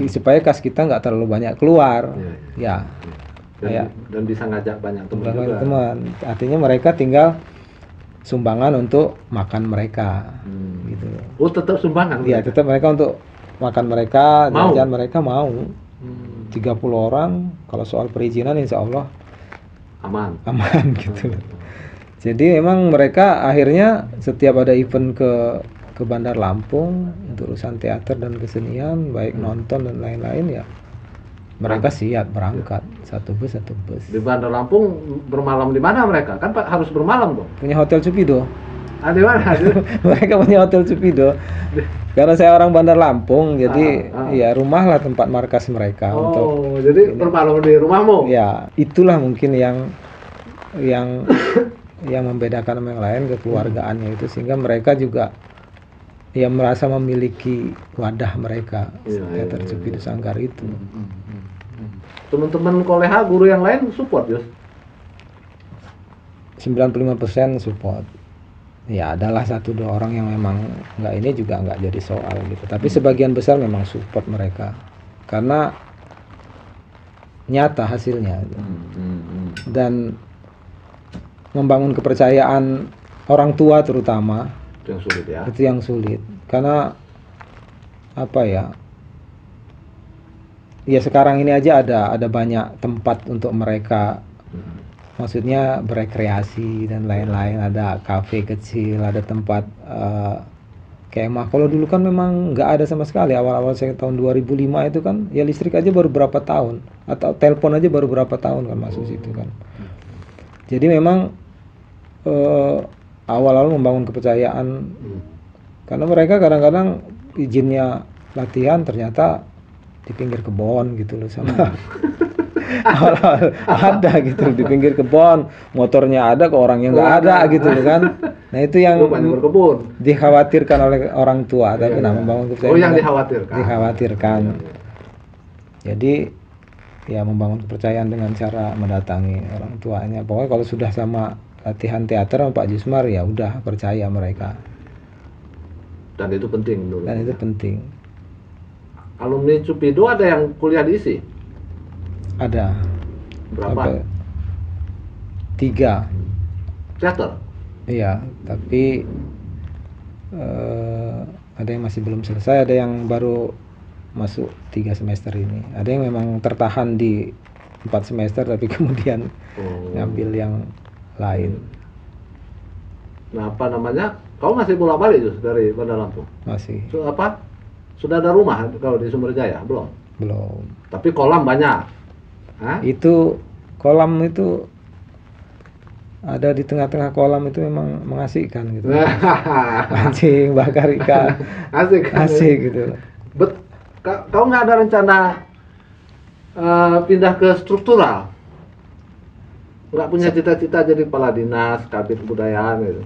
supaya kas kita nggak terlalu banyak keluar. Dan bisa ngajak banyak teman juga. Artinya mereka tinggal sumbangan untuk makan mereka, gitu. Oh tetap sumbangan? Iya tetap mereka untuk makan mereka, jajan mereka mau. 30 orang, kalau soal perizinan insya Allah aman gitu. Jadi memang mereka akhirnya setiap ada event ke Bandar Lampung untuk urusan teater dan kesenian, baik nonton dan lain-lain ya, mereka siap berangkat satu bus. Di Bandar Lampung bermalam di mana mereka? Kan harus bermalam dong. Punya hotel Cupido. Di mana? Mereka punya hotel Cupido. Karena saya orang Bandar Lampung, jadi ya rumah lah tempat markas mereka. Jadi bermalam di rumahmu? Ya, itulah mungkin yang membedakan sama yang lain, kekeluargaannya itu, sehingga mereka juga ya merasa memiliki wadah mereka, teater Cupido Sanggar itu. Teman-teman koleha guru yang lain support Yus? 95% support. Ya adalah 1-2 orang yang memang nggak, ini juga nggak jadi soal gitu. Tapi sebagian besar memang support mereka karena nyata hasilnya. Dan membangun kepercayaan orang tua terutama itu yang sulit ya. Itu yang sulit karena apa ya? Ya sekarang ini aja ada banyak tempat untuk mereka. Maksudnya berekreasi dan lain-lain, ada kafe kecil, ada tempat kemah. Kalau dulu kan memang nggak ada sama sekali. Awal-awal saya tahun 2005 itu kan ya listrik aja baru berapa tahun, atau telepon aja baru berapa tahun kan masuk situ kan. Jadi memang awal-awal membangun kepercayaan, karena mereka kadang-kadang izinnya latihan ternyata di pinggir kebon gitu loh sama. Awal-awal ada gitu di pinggir kebon, motornya ada, ke orangnya nggak ada gitu kan. Nah itu yang dikhawatirkan oleh orang tua, tapi membangun kepercayaan. Yang dikhawatirkan. Jadi ya membangun kepercayaan dengan cara mendatangi orang tuanya. Pokoknya kalau sudah sama latihan teater sama Pak Jusmar ya udah percaya mereka. Dan itu penting dulu. Dan itu penting. Alumni Cupido ada yang kuliah di ISI? Ada. Berapa? 3. Teater? Iya, tapi ada yang masih belum selesai, ada yang baru masuk 3 semester ini. Ada yang memang tertahan di 4 semester tapi kemudian ngambil yang lain. Nah apa namanya? Kau masih bolak-balik dari Bandar Lampung? Masih. Sudah ada rumah kalau di Sumberjaya? Belum. Belum. Tapi kolam banyak. Hah? Itu kolam itu ada di tengah-tengah kolam itu memang mengasihkan gitu. Mancing, bakar ikan, Asik. asik gitu. Kau nggak ada rencana pindah ke struktural? Nggak punya cita-cita jadi kepala dinas, kabit kebudayaan gitu?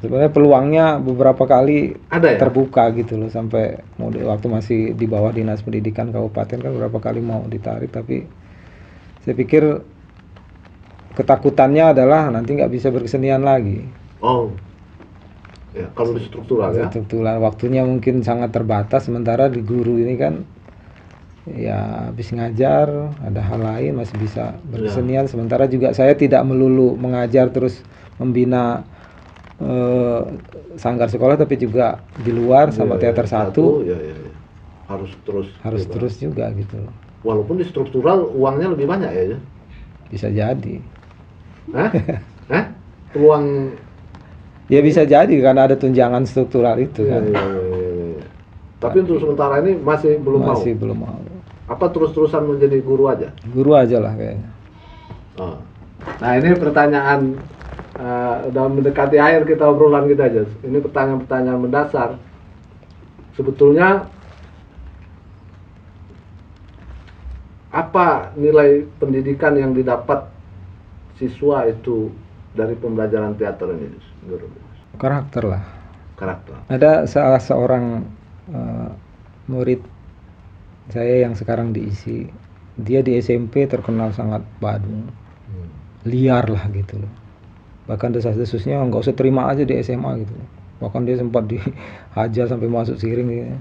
Sebenarnya peluangnya beberapa kali Ada ya? terbuka gitu loh, sampai waktu masih di bawah dinas pendidikan kabupaten kan beberapa kali mau ditarik, tapi saya pikir ketakutannya adalah nanti nggak bisa berkesenian lagi. Oh, ya kalau di struktural ya? Struktural waktunya mungkin sangat terbatas, sementara di guru ini kan ya habis ngajar ada hal lain masih bisa berkesenian, sementara juga saya tidak melulu mengajar terus membina sanggar sekolah, tapi juga di luar sama teater satu. Ya. Harus terus juga gitu. Walaupun di struktural uangnya lebih banyak ya? Bisa jadi. Hah? Peluang? Ya bisa jadi karena ada tunjangan struktural itu kan. Ya. Tapi untuk sementara ini masih belum mau? Masih belum mau. Apa terus-terusan menjadi guru aja? Guru aja lah kayaknya. Oh. Nah ini pertanyaan udah mendekati akhir kita obrolan kita aja. Ini pertanyaan-pertanyaan mendasar. Sebetulnya apa nilai pendidikan yang didapat siswa itu dari pembelajaran teater ini? Karakter lah. Karakter. Ada salah seorang murid saya yang sekarang diisi, dia di SMP terkenal sangat badung, liar lah gitu loh. Bahkan desas-desusnya nggak usah terima aja di SMA gitu. Bahkan dia sempat dihajar sampai masuk siring gitu.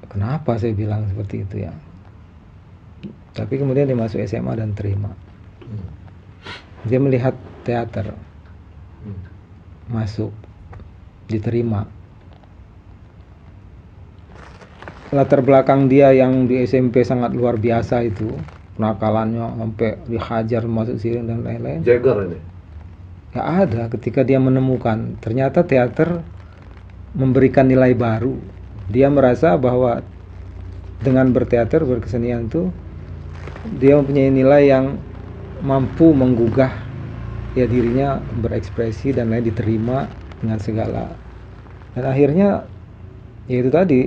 Kenapa saya bilang seperti itu ya? Tapi kemudian dia masuk SMA dan terima. Dia melihat teater, masuk, diterima. Latar belakang dia yang di SMP sangat luar biasa itu, nakalannya sampai dihajar masuk siring dan lain-lain. Jagger ini? Gak ada. Ketika dia menemukan ternyata teater memberikan nilai baru, dia merasa bahwa dengan berteater, berkesenian itu dia mempunyai nilai yang mampu menggugah ya dirinya, berekspresi dan lain, diterima dengan segala. Dan akhirnya ya itu tadi,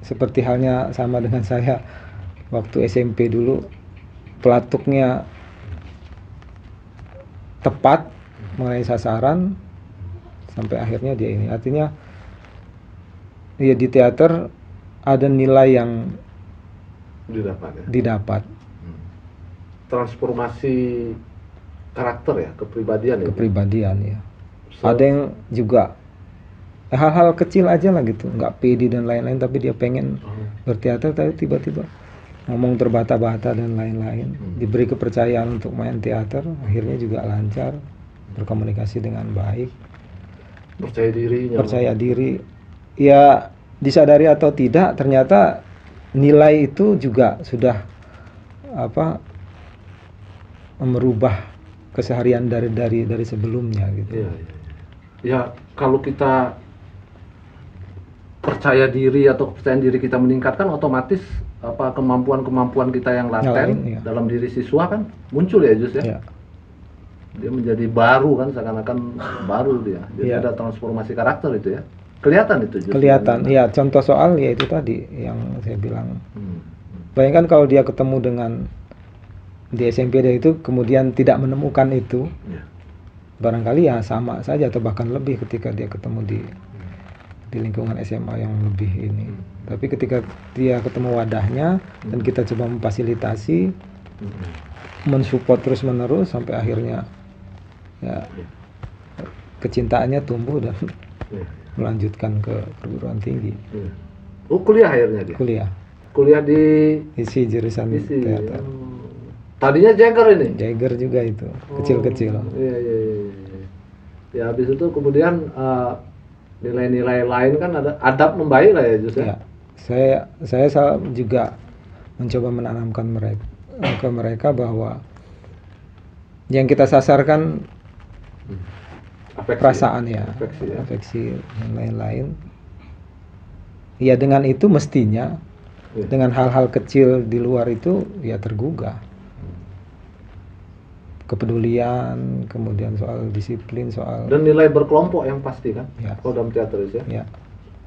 seperti halnya sama dengan saya waktu SMP dulu, pelatuknya tepat mengenai sasaran sampai akhirnya dia ini. Artinya ya di teater ada nilai yang didapat. Transformasi karakter ya, kepribadian ya. Ada yang juga hal-hal kecil aja lah gitu, nggak pede dan lain-lain, tapi dia pengen berteater, tapi tiba-tiba ngomong terbata-bata dan lain-lain. Diberi kepercayaan untuk main teater, akhirnya juga lancar, berkomunikasi dengan baik, percaya diri. Ya disadari atau tidak, ternyata nilai itu juga sudah merubah keseharian dari sebelumnya gitu. Ya kalau kita percaya diri atau kepercayaan diri kita meningkatkan, otomatis kemampuan kita yang laten dalam diri siswa kan muncul ya Jus ya. Dia menjadi baru kan, seakan-akan baru dia. Jadi ada transformasi karakter itu ya. Kelihatan itu Jus. Kelihatan. Ya, contoh soal ya itu tadi yang saya bilang. Bayangkan kalau dia ketemu dengan di SMP dia itu kemudian tidak menemukan itu. Barangkali ya sama saja atau bahkan lebih ketika dia ketemu di lingkungan SMA yang lebih ini. Tapi ketika dia ketemu wadahnya dan kita coba memfasilitasi, mensupport terus menerus sampai akhirnya ya kecintaannya tumbuh dan melanjutkan ke perguruan tinggi. Oh, kuliah akhirnya dia? Kuliah di isi jurusan teater. Tadinya Jagger ini? Jagger juga itu, kecil-kecil. Iya. Ya habis itu kemudian nilai-nilai lain kan ada adab membaik lah ya Jus ya. Saya juga mencoba menanamkan mereka bahwa yang kita sasarkan perasaan ya, afeksi dan lain-lain. ya dengan itu mestinya Iya. dengan hal-hal kecil di luar itu ya tergugah. Kepedulian, kemudian soal disiplin, soal Dan nilai berkelompok yang pasti kan, Ya. kalau dalam teater ya, ya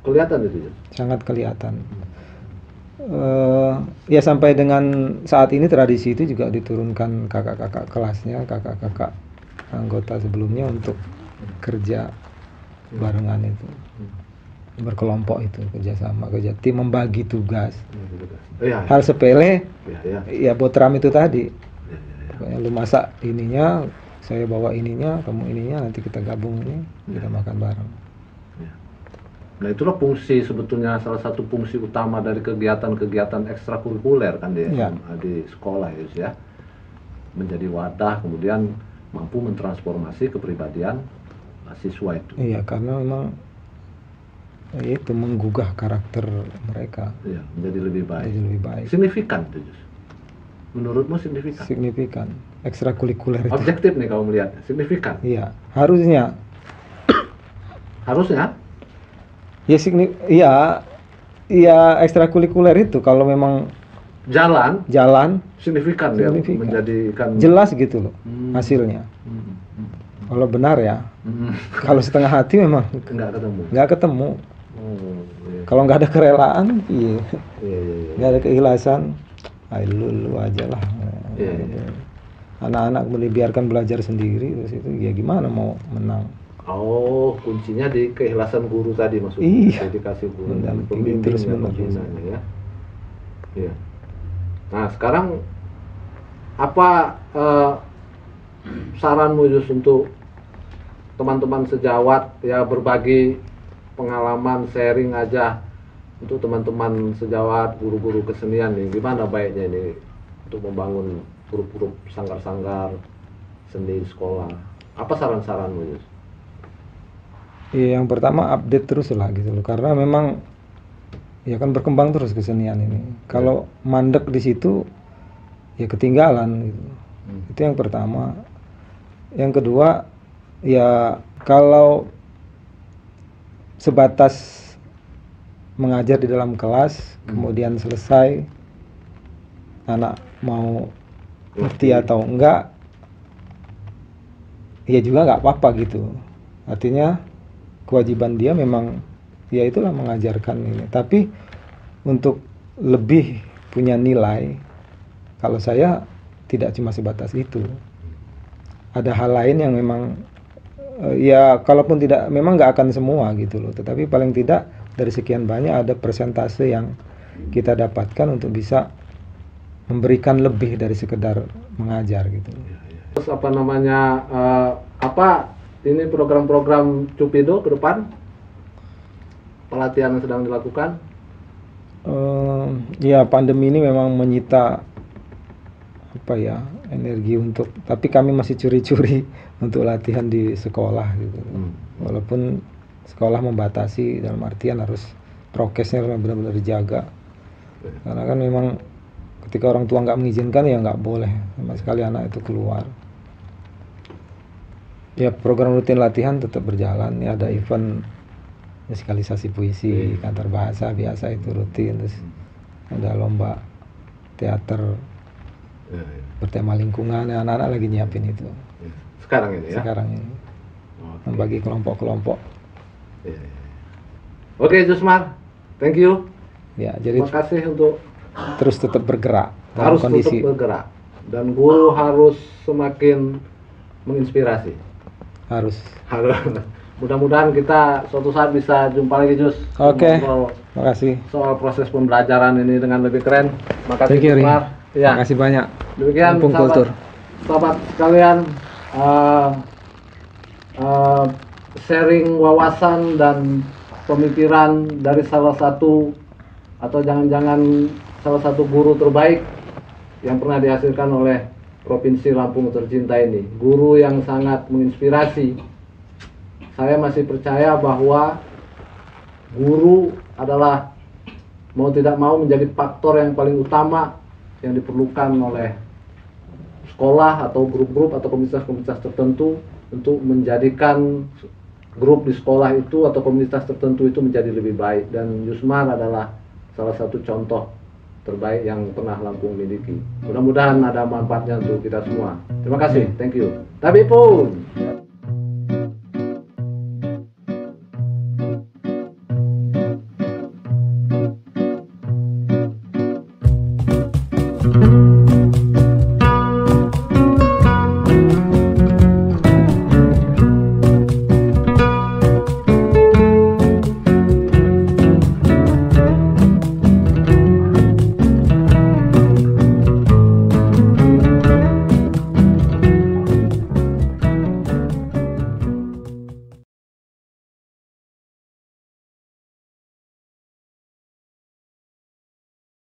kelihatan itu Jus. sangat kelihatan. Ya sampai dengan saat ini tradisi itu juga diturunkan kakak-kakak kelasnya, kakak-kakak anggota sebelumnya untuk kerja barengan itu, berkelompok itu, kerja tim, membagi tugas. Iya. Hal sepele Iya. ya botram itu tadi. Iya. Pokoknya lu masak ininya, saya bawa ininya, kamu ininya, nanti kita gabung ini, kita makan bareng. Nah itulah fungsi, sebetulnya salah satu fungsi utama dari kegiatan-kegiatan ekstrakurikuler kan di sekolah ya, menjadi wadah kemudian mampu mentransformasi kepribadian siswa itu. Iya, karena memang itu menggugah karakter mereka. Iya, menjadi lebih baik. Jadi lebih baik. Signifikan itu Jus. Menurutmu signifikan? Signifikan. Ekstrakurikuler itu. Objektif nih kamu melihat, signifikan. Iya, harusnya. Harusnya? Iya, ekstrakurikuler itu kalau memang Jalan signifikan, ya, signifikan. menjadikan Jelas gitu loh hasilnya. Kalau benar ya. Kalau setengah hati memang nggak ketemu. Iya. Kalau nggak ada kerelaan, iya. Iya. Nggak ada keikhlasan, lu aja lah. Iya. Anak-anak boleh biarkan belajar sendiri, terus itu ya gimana mau menang? Oh, kuncinya di keikhlasan guru tadi maksudnya. Iya. Dedikasi guru, Mendampingi terus menerus. pembinanya ya. Iya. Nah, sekarang apa saranmu Yus untuk teman-teman sejawat ya, berbagi pengalaman, sharing aja untuk teman-teman sejawat, guru-guru kesenian nih, gimana baiknya ini untuk membangun grup-grup sanggar-sanggar seni di sekolah? Apa saran-saranmu Yus? Iya, yang pertama update terus lah gitu loh, karena memang ya kan berkembang terus kesenian ini. Kalau mandek di situ ya ketinggalan gitu. Itu yang pertama. Yang kedua ya kalau sebatas mengajar di dalam kelas, kemudian selesai anak mau ngerti atau enggak, ya juga nggak apa-apa gitu. Artinya kewajiban dia memang ya itulah mengajarkan ini. Tapi untuk lebih punya nilai, kalau saya tidak cuma sebatas itu. Ada hal lain yang memang ya kalaupun tidak, memang nggak akan semua gitu loh. Tetapi paling tidak dari sekian banyak ada persentase yang kita dapatkan untuk bisa memberikan lebih dari sekedar mengajar gitu. Terus apa namanya, apa ini program-program Cupido ke depan? Pelatihan yang sedang dilakukan? Ya pandemi ini memang menyita apa ya, energi untuk, tapi kami masih curi-curi untuk latihan di sekolah gitu. Walaupun sekolah membatasi dalam artian harus prokesnya benar-benar dijaga. Karena kan memang ketika orang tua nggak mengizinkan ya nggak boleh sama sekali anak itu keluar. Ya program rutin latihan tetap berjalan. Ya ada event musikalisasi puisi, kantor bahasa biasa itu rutin. Terus ada lomba teater bertema lingkungan. Ya, anak-anak lagi nyiapin itu. Sekarang ini ya? Sekarang ini. Membagi kelompok-kelompok. Oke, Jusmar, thank you. Ya, jadi terima kasih untuk terus tetap bergerak harus kondisi. tetap bergerak, dan guru harus semakin menginspirasi. Harus. Mudah-mudahan kita suatu saat bisa jumpa lagi, Jus. Oke. Makasih. Soal proses pembelajaran ini dengan lebih keren. Makasih, Jusmar. Ya. Makasih banyak. Demikian sahabat sekalian, sharing wawasan dan pemikiran dari salah satu atau jangan-jangan salah satu guru terbaik yang pernah dihasilkan oleh Provinsi Lampung tercinta ini. Guru yang sangat menginspirasi. Saya masih percaya bahwa guru adalah mau tidak mau menjadi faktor yang paling utama yang diperlukan oleh sekolah atau grup-grup atau komunitas-komunitas tertentu untuk menjadikan grup di sekolah itu atau komunitas tertentu itu menjadi lebih baik, dan Yusmar adalah salah satu contoh terbaik yang pernah Lampung miliki. Mudah-mudahan ada manfaatnya untuk kita semua. Terima kasih, thank you. Tapi pun